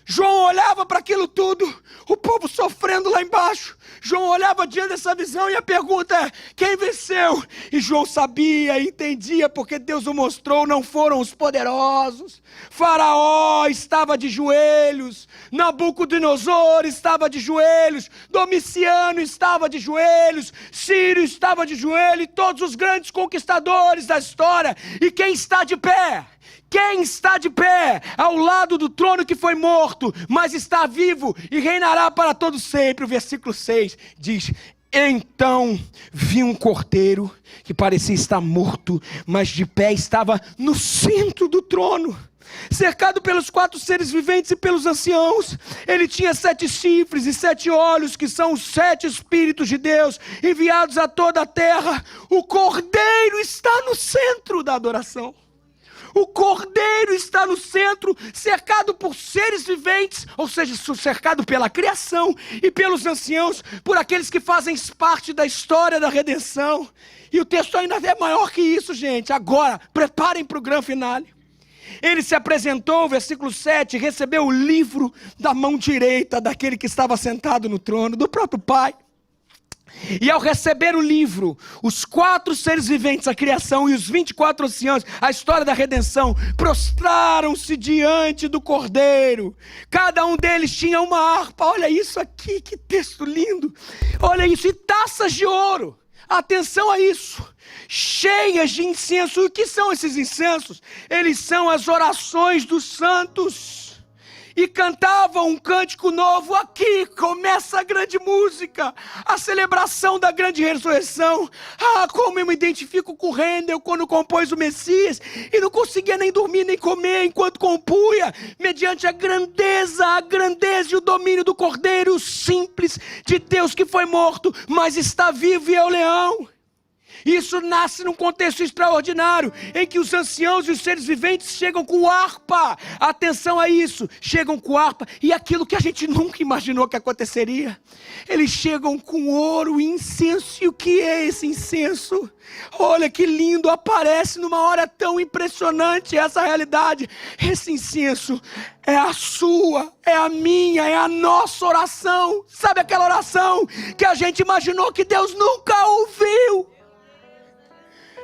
João olhava para aquilo tudo, o povo sofrendo lá embaixo. João olhava diante dessa visão e a pergunta é: quem venceu? E João sabia e entendia, porque Deus o mostrou, não foram os poderosos. Faraó estava de joelhos, Nabucodonosor estava de joelhos, Domiciano estava de joelhos, Ciro estava de joelho, e todos os grandes conquistadores da história. E quem está de pé? Quem está de pé ao lado do trono que foi morto, mas está vivo e reinará para todo sempre? O versículo 6 diz: então vi um cordeiro que parecia estar morto, mas de pé estava no centro do trono, cercado pelos 4 seres viventes e pelos anciãos. Ele tinha 7 chifres e 7 olhos, que são os 7 Espíritos de Deus, enviados a toda a terra. O cordeiro está no centro da adoração. O cordeiro está no centro, cercado por seres viventes, ou seja, cercado pela criação e pelos anciãos, por aqueles que fazem parte da história da redenção. E o texto ainda é maior que isso, gente. Agora, preparem para o grande finale. Ele se apresentou, versículo 7, recebeu o livro da mão direita daquele que estava sentado no trono, do próprio Pai. E ao receber o livro, os 4 seres viventes, a criação, e os 24 anciãos, a história da redenção, prostraram-se diante do Cordeiro. Cada um deles tinha uma harpa. Olha isso aqui, que texto lindo. Olha isso, e taças de ouro. Atenção a isso. Cheias de incenso. E o que são esses incensos? Eles são as orações dos santos. E cantavam um cântico novo. Aqui começa a grande música, a celebração da grande ressurreição. Ah, como eu me identifico com o Handel quando compôs o Messias, e não conseguia nem dormir nem comer enquanto compunha, mediante a grandeza e o domínio do Cordeiro simples de Deus que foi morto, mas está vivo e é o leão. Isso nasce num contexto extraordinário, em que os anciãos e os seres viventes chegam com harpa. Atenção a isso, chegam com harpa, e aquilo que a gente nunca imaginou que aconteceria. Eles chegam com ouro e incenso. E o que é esse incenso? Olha que lindo, aparece numa hora tão impressionante essa realidade. Esse incenso é a sua, é a minha, é a nossa oração. Sabe aquela oração que a gente imaginou que Deus nunca ouviu?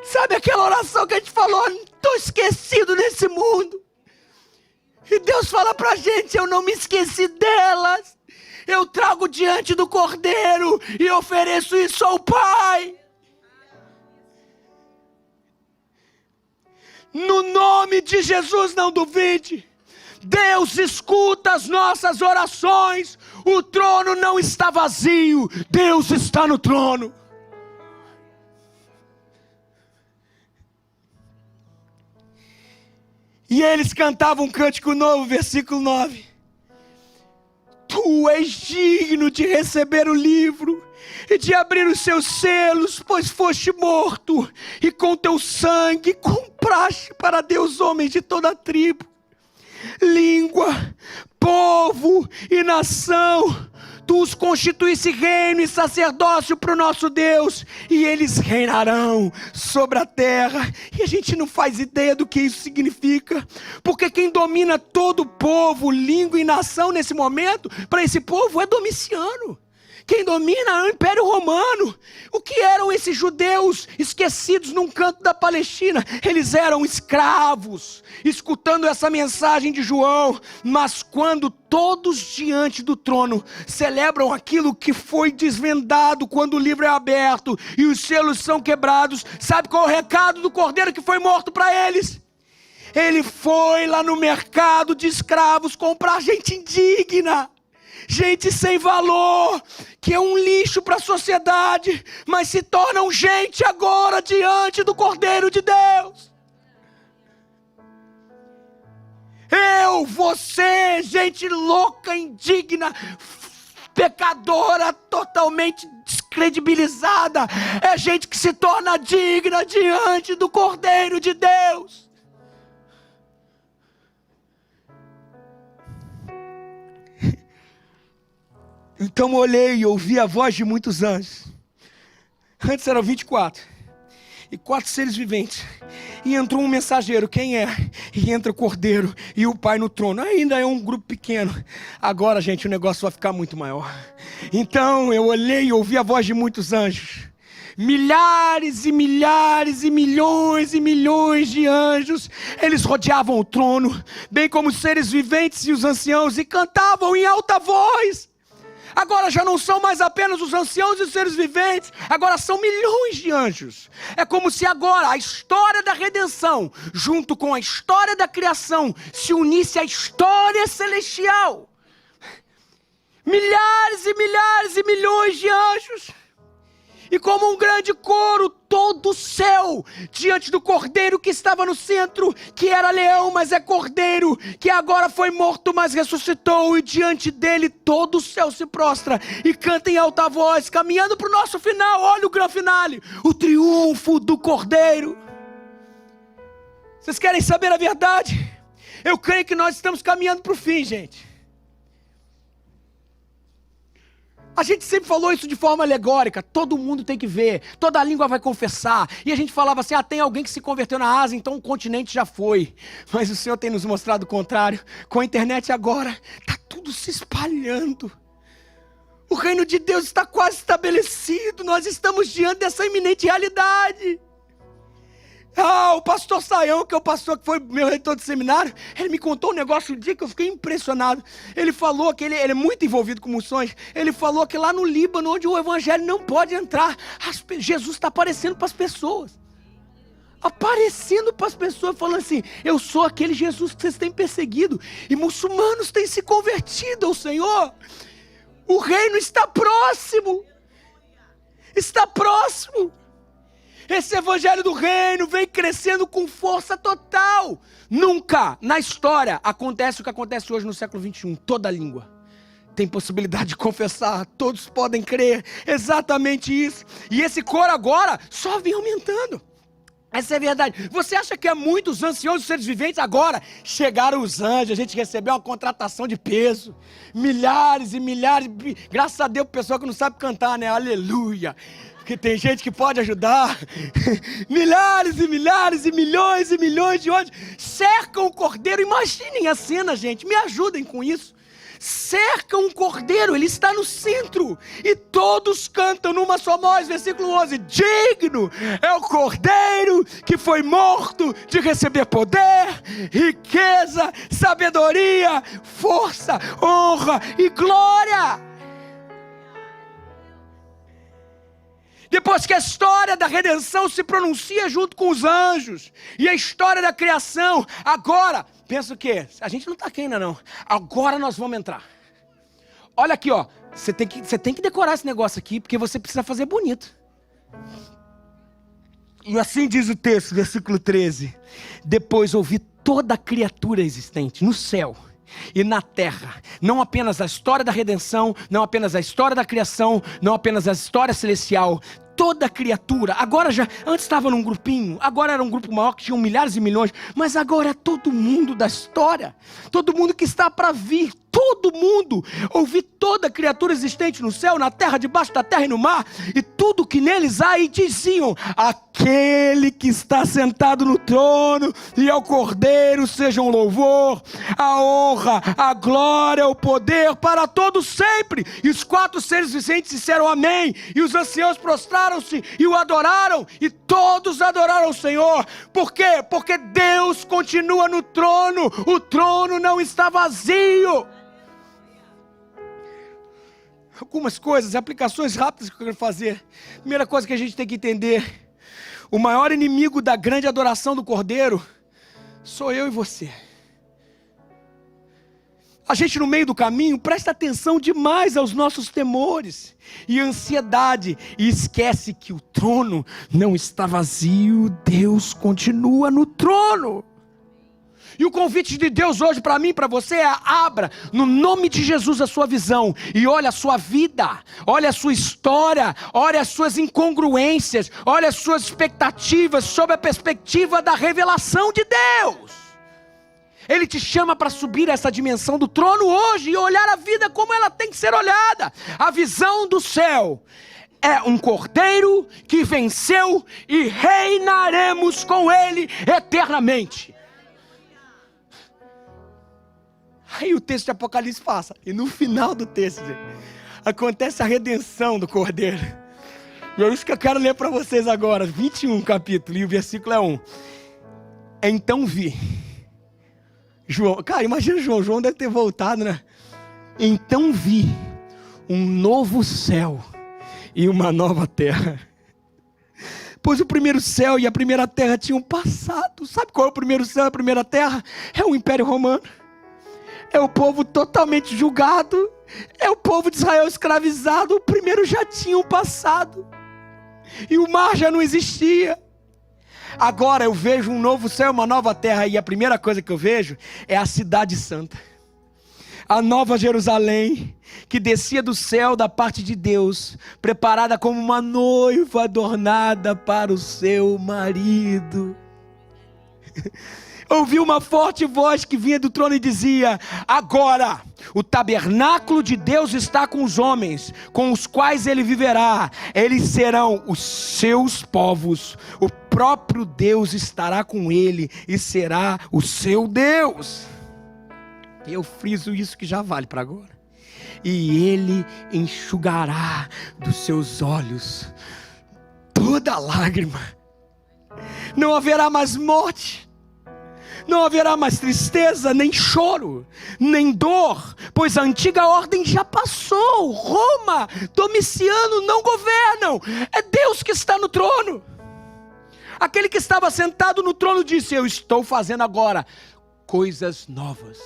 Sabe aquela oração que a gente falou: estou esquecido nesse mundo? E Deus fala pra gente: eu não me esqueci delas. Eu trago diante do Cordeiro e ofereço isso ao Pai. No nome de Jesus, não duvide. Deus escuta as nossas orações. O trono não está vazio, Deus está no trono. E eles cantavam um cântico novo, versículo 9. Tu és digno de receber o livro e de abrir os seus selos, pois foste morto, e com teu sangue compraste para Deus homens de toda a tribo, língua, povo e nação. Tu os constituísse reino e sacerdócio para o nosso Deus, e eles reinarão sobre a terra. E a gente não faz ideia do que isso significa, porque quem domina todo o povo, língua e nação nesse momento, para esse povo é Domiciano. Quem domina é o Império Romano. O que eram esses judeus esquecidos num canto da Palestina? Eles eram escravos, escutando essa mensagem de João. Mas quando todos diante do trono celebram aquilo que foi desvendado, quando o livro é aberto e os selos são quebrados, sabe qual é o recado do cordeiro que foi morto para eles? Ele foi lá no mercado de escravos comprar gente indigna, gente sem valor, que é um lixo para a sociedade, mas se tornam gente agora diante do Cordeiro de Deus. Eu, você, gente louca, indigna, pecadora, totalmente descredibilizada, é gente que se torna digna diante do Cordeiro de Deus. Então olhei e ouvi a voz de muitos anjos. Antes eram 24. E 4 seres viventes. E entrou um mensageiro. Quem é? E entra o Cordeiro e o Pai no trono. Ainda é um grupo pequeno. Agora, gente, o negócio vai ficar muito maior. Então eu olhei e ouvi a voz de muitos anjos. Milhares e milhares e milhões de anjos. Eles rodeavam o trono, bem como os seres viventes e os anciãos, e cantavam em alta voz. Agora já não são mais apenas os anciãos e os seres viventes, agora são milhões de anjos. É como se agora a história da redenção, junto com a história da criação, se unisse à história celestial. Milhares e milhares e milhões de anjos. E como um grande coro, todo o céu, diante do Cordeiro que estava no centro, que era leão, mas é Cordeiro, que agora foi morto, mas ressuscitou, e diante dele todo o céu se prostra, e canta em alta voz, caminhando para o nosso final. Olha o grande finale, o triunfo do Cordeiro. Vocês querem saber a verdade? Eu creio que nós estamos caminhando para o fim, gente. A gente sempre falou isso de forma alegórica, todo mundo tem que ver, toda língua vai confessar. E a gente falava assim, tem alguém que se converteu na Ásia, então o continente já foi. Mas o Senhor tem nos mostrado o contrário. Com a internet agora, está tudo se espalhando. O reino de Deus está quase estabelecido, nós estamos diante dessa iminente realidade. O pastor Saião, que é o pastor que foi meu reitor de seminário, ele me contou um negócio um dia que eu fiquei impressionado. Ele falou que ele é muito envolvido com missões. Ele falou que lá no Líbano, onde o evangelho não pode entrar, Jesus está aparecendo para as pessoas. Aparecendo para as pessoas, falando assim, eu sou aquele Jesus que vocês têm perseguido. E muçulmanos têm se convertido ao Senhor. O reino está próximo. Está próximo. Esse evangelho do reino vem crescendo com força total. Nunca na história acontece o que acontece hoje no século 21. Toda língua tem possibilidade de confessar. Todos podem crer. Exatamente isso. E esse coro agora só vem aumentando. Essa é a verdade. Você acha que é muitos anciãos e seres viventes? Agora chegaram os anjos. A gente recebeu uma contratação de peso. Milhares e milhares. Graças a Deus, o pessoal que não sabe cantar, né? Aleluia. Porque tem gente que pode ajudar. Milhares e milhares e milhões de anjos cercam o Cordeiro. Imaginem a cena, gente. Me ajudem com isso. Cercam o Cordeiro, ele está no centro. E todos cantam numa só voz. Versículo 11. Digno é o Cordeiro que foi morto de receber poder, riqueza, sabedoria, força, honra e glória. Depois que a história da redenção se pronuncia junto com os anjos, e a história da criação, agora, pensa o quê? A gente não está aqui ainda não, agora nós vamos entrar. Olha aqui, você tem que decorar esse negócio aqui, porque você precisa fazer bonito. E assim diz o texto, versículo 13. Depois ouvi toda criatura existente no céu e na terra, não apenas a história da redenção, não apenas a história da criação, não apenas a história celestial, toda criatura. Agora antes estava num grupinho, agora era um grupo maior que tinha milhares e milhões, mas agora é todo mundo da história, todo mundo que está para vir, todo mundo. Ouvi toda criatura existente no céu, na terra, debaixo da terra e no mar, e tudo que neles há, e diziam: aquele que está sentado no trono e ao Cordeiro sejam o louvor, a honra, a glória, o poder para todos sempre. E os 4 seres viventes disseram amém, e os anciãos prostraram-se e o adoraram, e todos adoraram o Senhor. Por quê? Porque Deus continua no trono, o trono não está vazio. Algumas coisas, aplicações rápidas que eu quero fazer. Primeira coisa que a gente tem que entender: o maior inimigo da grande adoração do Cordeiro sou eu e você. A gente no meio do caminho presta atenção demais aos nossos temores e ansiedade, e esquece que o trono não está vazio, Deus continua no trono. E o convite de Deus hoje para mim e para você é: abra no nome de Jesus a sua visão e olha a sua vida, olha a sua história, olha as suas incongruências, olha as suas expectativas sob a perspectiva da revelação de Deus. Ele te chama para subir essa dimensão do trono hoje e olhar a vida como ela tem que ser olhada. A visão do céu é um Cordeiro que venceu e reinaremos com Ele eternamente. Aí o texto de Apocalipse passa, e no final do texto acontece a redenção do Cordeiro. E é isso que eu quero ler para vocês agora, 21 capítulo, e o versículo é 1. Então vi. João, cara, imagina João deve ter voltado, né? Então vi um novo céu e uma nova terra. Pois o primeiro céu e a primeira terra tinham passado. Sabe qual é o primeiro céu e a primeira terra? É o Império Romano. É o povo totalmente julgado. É o povo de Israel escravizado. O primeiro já tinha passado. E o mar já não existia. Agora eu vejo um novo céu, uma nova terra. E a primeira coisa que eu vejo é a cidade santa, a nova Jerusalém, que descia do céu da parte de Deus, preparada como uma noiva adornada para o seu marido. Ouvi uma forte voz que vinha do trono e dizia: agora o tabernáculo de Deus está com os homens, com os quais ele viverá. Eles serão os seus povos. O próprio Deus estará com ele e será o seu Deus. Eu friso isso que já vale para agora. E ele enxugará dos seus olhos toda lágrima. Não haverá mais morte. Não haverá mais tristeza, nem choro, nem dor, pois a antiga ordem já passou. Roma, Domiciano não governam. É Deus que está no trono. Aquele que estava sentado no trono disse: eu estou fazendo agora coisas novas.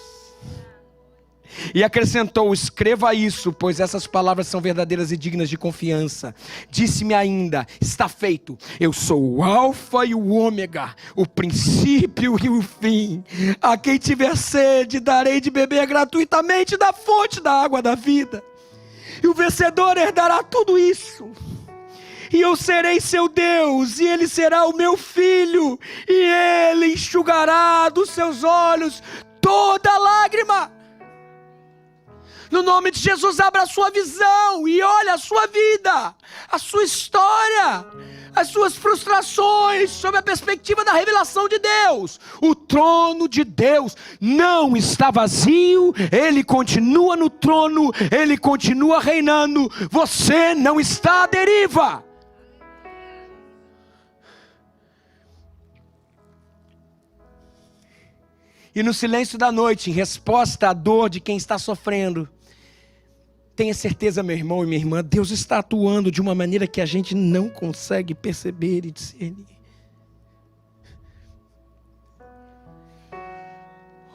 E acrescentou: escreva isso, pois essas palavras são verdadeiras e dignas de confiança. Disse-me ainda: está feito. Eu sou o alfa e o ômega, o princípio e o fim. A quem tiver sede darei de beber gratuitamente da fonte da água da vida. E o vencedor herdará tudo isso. E eu serei seu Deus, e ele será o meu filho, e ele enxugará dos seus olhos toda lágrima. No nome de Jesus, abra a sua visão e olha a sua vida, a sua história, as suas frustrações sob a perspectiva da revelação de Deus. O trono de Deus não está vazio, ele continua no trono, ele continua reinando. Você não está à deriva. E no silêncio da noite, em resposta à dor de quem está sofrendo, tenha certeza, meu irmão e minha irmã, Deus está atuando de uma maneira que a gente não consegue perceber e discernir.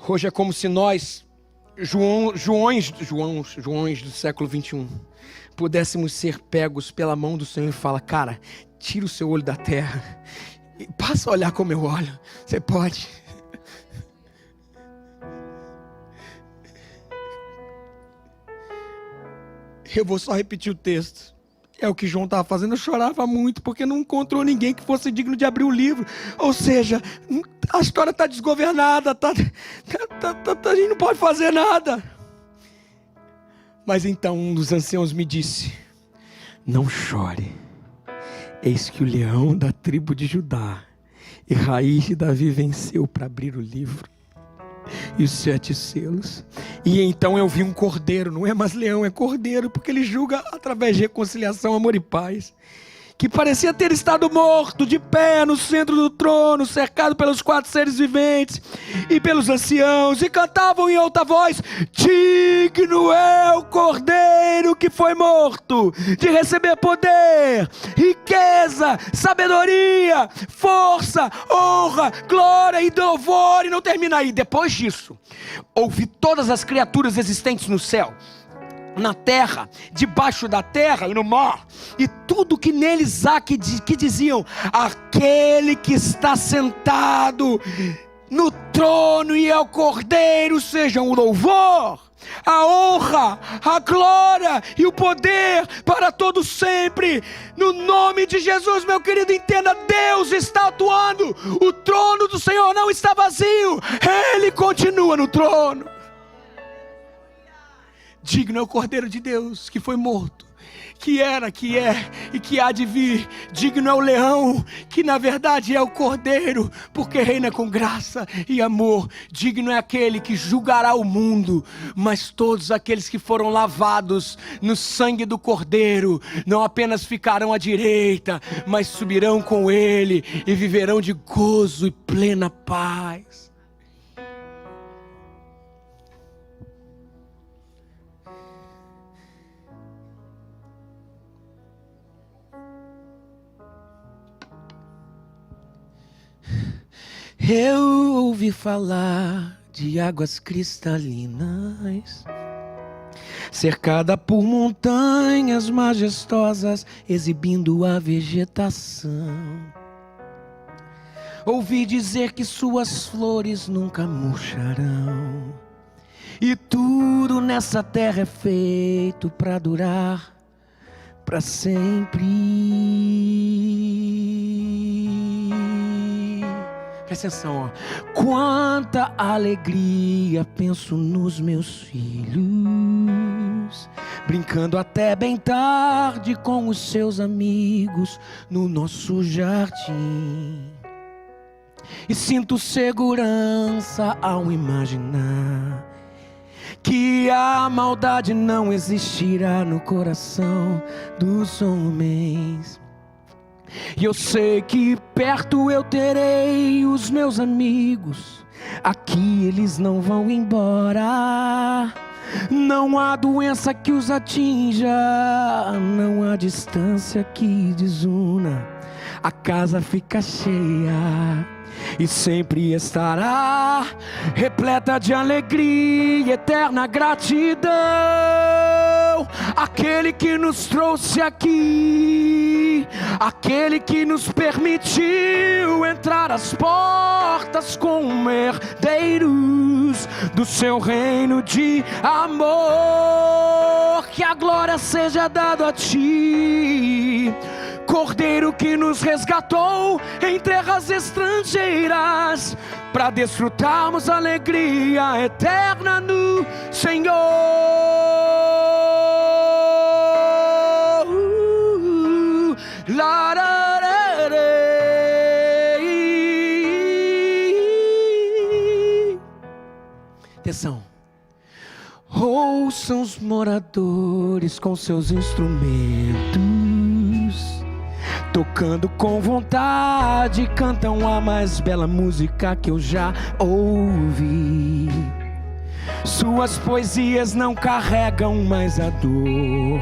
Hoje é como se nós, Joões do século 21, pudéssemos ser pegos pela mão do Senhor e falar: cara, tira o seu olho da terra e passa a olhar como eu olho. Você pode. Eu vou só repetir o texto. É o que João estava fazendo, eu chorava muito, porque não encontrou ninguém que fosse digno de abrir o livro. Ou seja, a história está desgovernada, a gente não pode fazer nada. Mas então um dos anciãos me disse: não chore, eis que o leão da tribo de Judá e raiz de Davi venceu para abrir o livro e os 7 selos. E então eu vi um cordeiro, não é mais leão, é cordeiro, porque ele julga através de reconciliação, amor e paz, que parecia ter estado morto, de pé no centro do trono, cercado pelos 4 seres viventes e pelos anciãos, e cantavam em alta voz: digno é o cordeiro que foi morto de receber poder, riqueza, sabedoria, força, honra, glória e louvor. E não termina aí. Depois disso, ouvi todas as criaturas existentes no céu, na terra, debaixo da terra e no mar, e tudo que neles há, que diziam: aquele que está sentado no trono e ao cordeiro sejam o louvor, a honra, a glória e o poder para todos sempre. No nome de Jesus, meu querido, entenda: Deus está atuando. O trono do Senhor não está vazio, Ele continua no trono. Digno é o Cordeiro de Deus que foi morto, que era, que é e que há de vir. Digno é o leão, que na verdade é o Cordeiro, porque reina com graça e amor. Digno é aquele que julgará o mundo, mas todos aqueles que foram lavados no sangue do Cordeiro não apenas ficarão à direita, mas subirão com ele e viverão de gozo e plena paz. Eu ouvi falar de águas cristalinas, cercada por montanhas majestosas, exibindo a vegetação. Ouvi dizer que suas flores nunca murcharão, e tudo nessa terra é feito para durar para sempre. Presta atenção, ó. Quanta alegria penso nos meus filhos, brincando até bem tarde com os seus amigos no nosso jardim. E sinto segurança ao imaginar que a maldade não existirá no coração dos homens. E eu sei que perto eu terei os meus amigos, aqui eles não vão embora. Não há doença que os atinja, não há distância que desuna. A casa fica cheia e sempre estará repleta de alegria e eterna gratidão. Aquele que nos trouxe aqui, aquele que nos permitiu entrar às portas como herdeiros do seu reino de amor. Que a glória seja dada a ti, Cordeiro que nos resgatou em terras estrangeiras, para desfrutarmos a alegria eterna no Senhor. Atenção. Ouçam os moradores com seus instrumentos, tocando com vontade, cantam a mais bela música que eu já ouvi. Suas poesias não carregam mais a dor,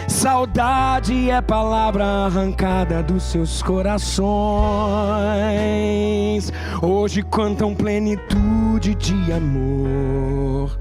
saudade é palavra arrancada dos seus corações. Hoje cantam plenitude de amor,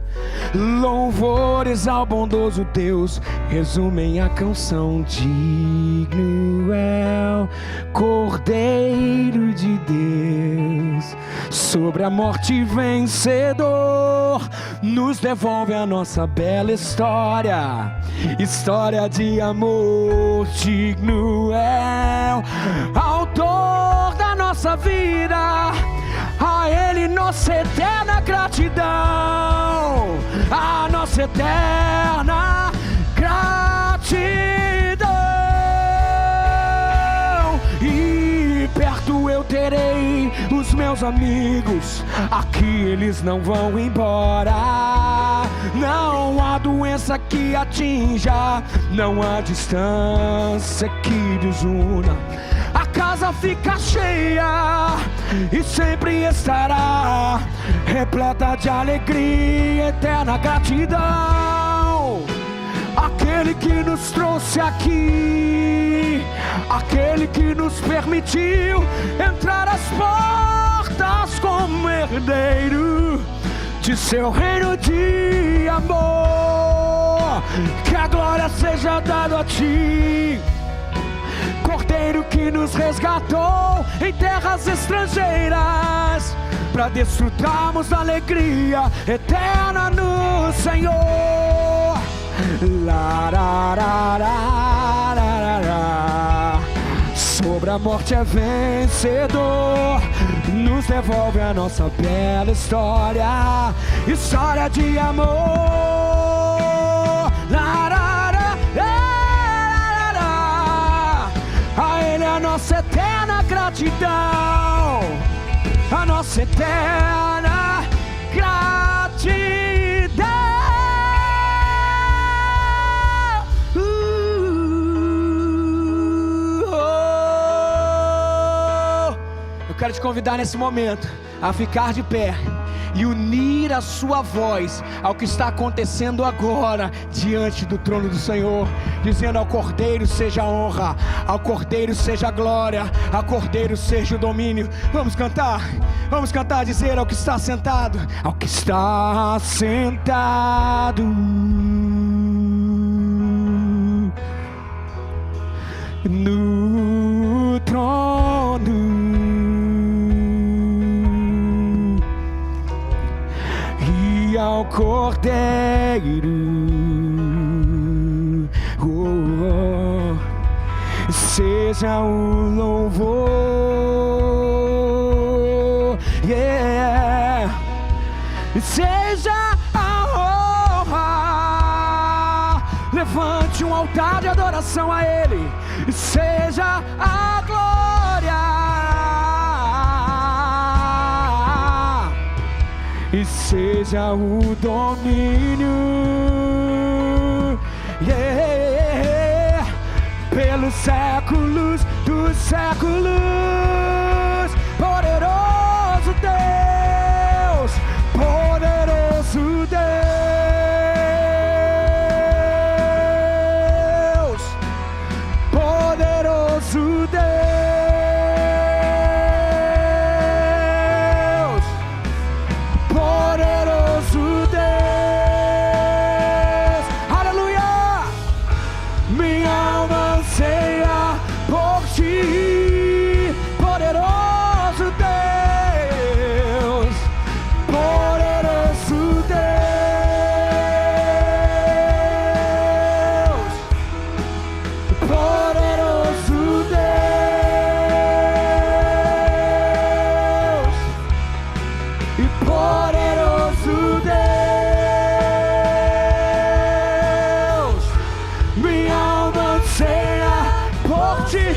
louvores ao bondoso Deus, resumem a canção. Digno é o Cordeiro de Deus, sobre a morte vencedor, nos devolve a nossa bela história História de amor, digno é o autor da nossa vida. A Ele nossa eterna gratidão, a nossa eterna gratidão. E perto eu terei os meus amigos, aqui eles não vão embora. Não há doença que atinja, não há distância que desuna. A casa fica cheia e sempre estará repleta de alegria, eterna gratidão. Aquele que nos trouxe aqui, aquele que nos permitiu entrar às portas como herdeiro de seu reino de amor. Que a glória seja dada a ti, Cordeiro que nos resgatou em terras estrangeiras, para desfrutarmos da alegria eterna no Senhor. Sobre a morte é vencedor, nos devolve a nossa bela história, história de amor. A Ele a nossa eterna gratidão, a nossa eterna gratidão. Eu quero te convidar nesse momento a ficar de pé e unir a sua voz ao que está acontecendo agora diante do trono do Senhor, dizendo: ao Cordeiro seja a honra, ao Cordeiro seja a glória, ao Cordeiro seja o domínio. Vamos cantar, dizer ao que está sentado, ao que está sentado no trono, ao Cordeiro, seja o louvor, seja a honra. Levante um altar de adoração a Ele, seja a glória e seja o domínio, pelos séculos dos séculos. Poderoso Deus, poderoso Deus, poderoso Deus, poderoso Deus. Aleluia! Minha alma anseia por ti, poderoso Deus, poderoso Deus, poderoso Deus e poderoso Deus. Minha alma anseia por ti.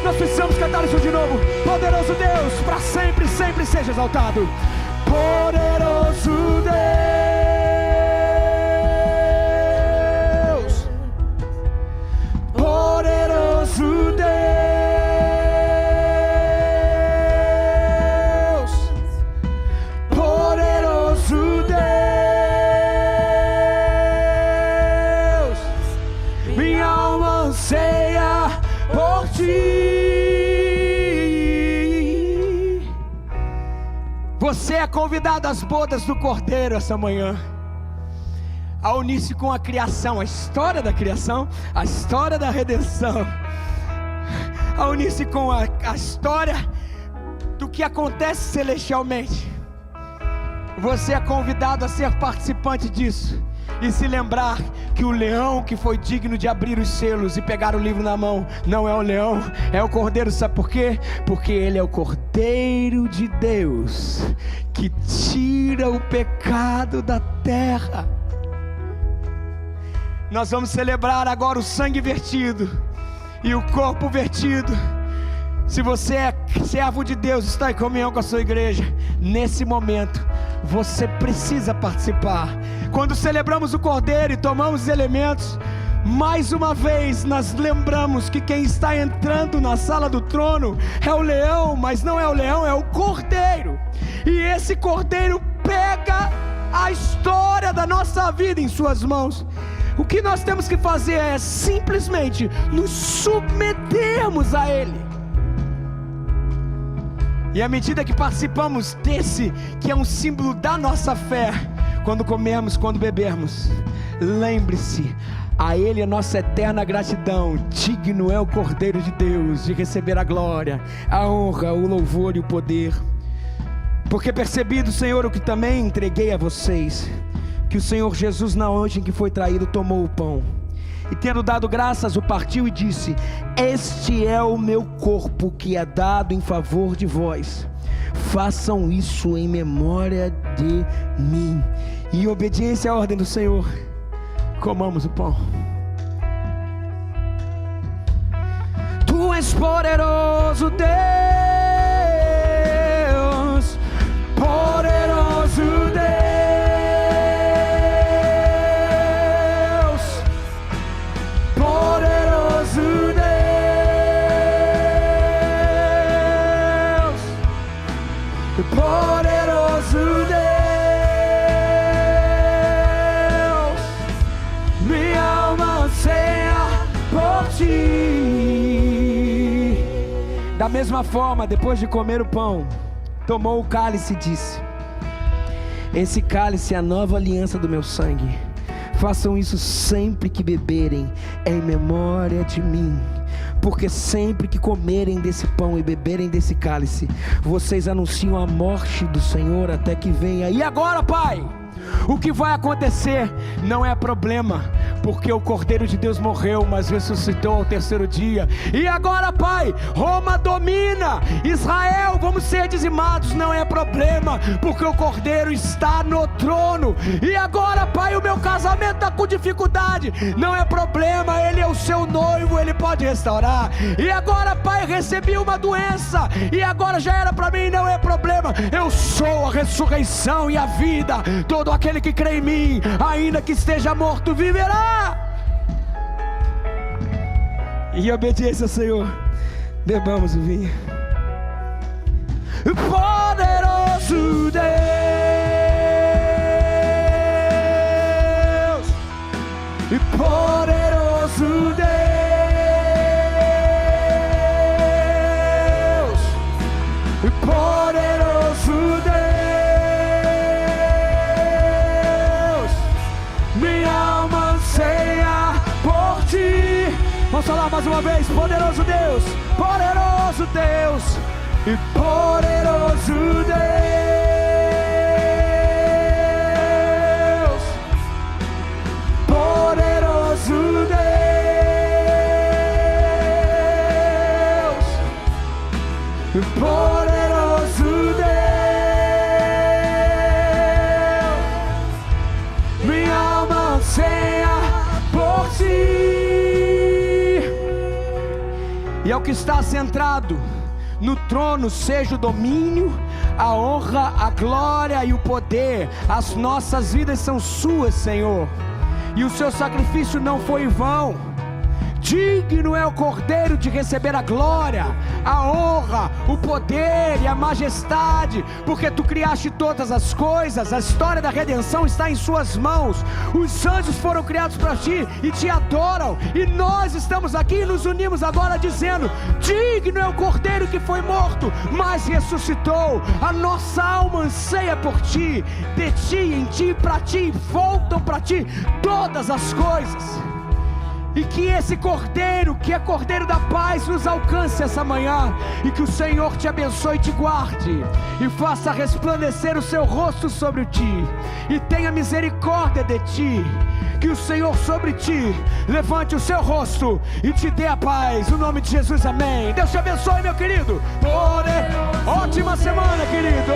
Nós precisamos cantar isso de novo. Poderoso Deus, para sempre, sempre seja exaltado. Poderoso Deus, poderoso Deus, poderoso Deus. Minha alma anseia por ti. Você é convidado às bodas do Cordeiro essa manhã, a unir-se com a criação, a história da criação, a história da redenção, a unir-se com a história do que acontece celestialmente. Você é convidado a ser participante disso. e se lembrar que o leão que foi digno de abrir os selos e pegar o livro na mão, não é o leão, é o cordeiro. Sabe por quê? Porque ele é o Cordeiro de Deus, que tira o pecado da terra. Nós vamos celebrar agora o sangue vertido e o corpo vertido. Se você é servo de Deus, está em comunhão com a sua igreja, nesse momento você precisa participar. Quando celebramos o Cordeiro e tomamos os elementos, mais uma vez nós lembramos que quem está entrando na sala do trono é o leão, mas não é o leão, é o Cordeiro. E esse Cordeiro pega a história da nossa vida em suas mãos. O que nós temos que fazer é simplesmente nos submetermos a Ele. E à medida que participamos desse, que é um símbolo da nossa fé, quando comermos, quando bebermos, lembre-se, a Ele a nossa eterna gratidão. Digno é o Cordeiro de Deus de receber a glória, a honra, o louvor e o poder. Porque percebi do Senhor o que também entreguei a vocês, que o Senhor Jesus, na noite em que foi traído, tomou o pão, e tendo dado graças, o partiu e disse: este é o meu corpo que é dado em favor de vós, façam isso em memória de mim. E em obediência à ordem do Senhor, comamos o pão. Tu és poderoso Deus, poderoso Deus, poderoso Deus, poderoso Deus. Da mesma forma, depois de comer o pão, tomou o cálice e disse: esse cálice é a nova aliança do meu sangue, façam isso sempre que beberem, em memória de mim. Porque sempre que comerem desse pão e beberem desse cálice, vocês anunciam a morte do Senhor até que venha. E agora, Pai, o que vai acontecer não é problema, porque o Cordeiro de Deus morreu, mas ressuscitou ao terceiro dia. E agora, Pai, Roma domina, Israel, vamos ser dizimados, não é problema, porque o Cordeiro está no trono. E agora, Pai, o meu casamento está com dificuldade, não é problema, Ele é o seu noivo, Ele pode restaurar. E agora, Pai, recebi uma doença, e agora já era para mim, não é problema, eu sou a ressurreição e a vida. Todo aquele que crê em mim, ainda que esteja morto, viverá. E em obediência ao Senhor, bebamos o vinho. Poderoso Deus, e poderoso Deus, e poderoso Deus, minha alma anseia por ti. Vamos falar mais uma vez: poderoso Deus, poderoso Deus, e poderoso Deus, poderoso Deus, e poderoso Deus, minha alma anseia por ti. E ao que está centrado no trono seja o domínio, a honra, a glória e o poder. As nossas vidas são suas, Senhor, e o seu sacrifício não foi em vão. Digno é o Cordeiro de receber a glória, a honra, o poder e a majestade, porque tu criaste todas as coisas, a história da redenção está em suas mãos. Os anjos foram criados para ti e te adoram, e nós estamos aqui e nos unimos agora dizendo: digno é o Cordeiro que foi morto, mas ressuscitou. A nossa alma anseia por ti, de ti, em ti, para ti, voltam para ti todas as coisas. E que esse Cordeiro, que é Cordeiro da paz, nos alcance essa manhã. E que o Senhor te abençoe e te guarde. E faça resplandecer o seu rosto sobre ti. E tenha misericórdia de ti. Que o Senhor sobre ti levante o seu rosto e te dê a paz. No nome de Jesus, amém. Deus te abençoe, meu querido. Ótima semana, querido.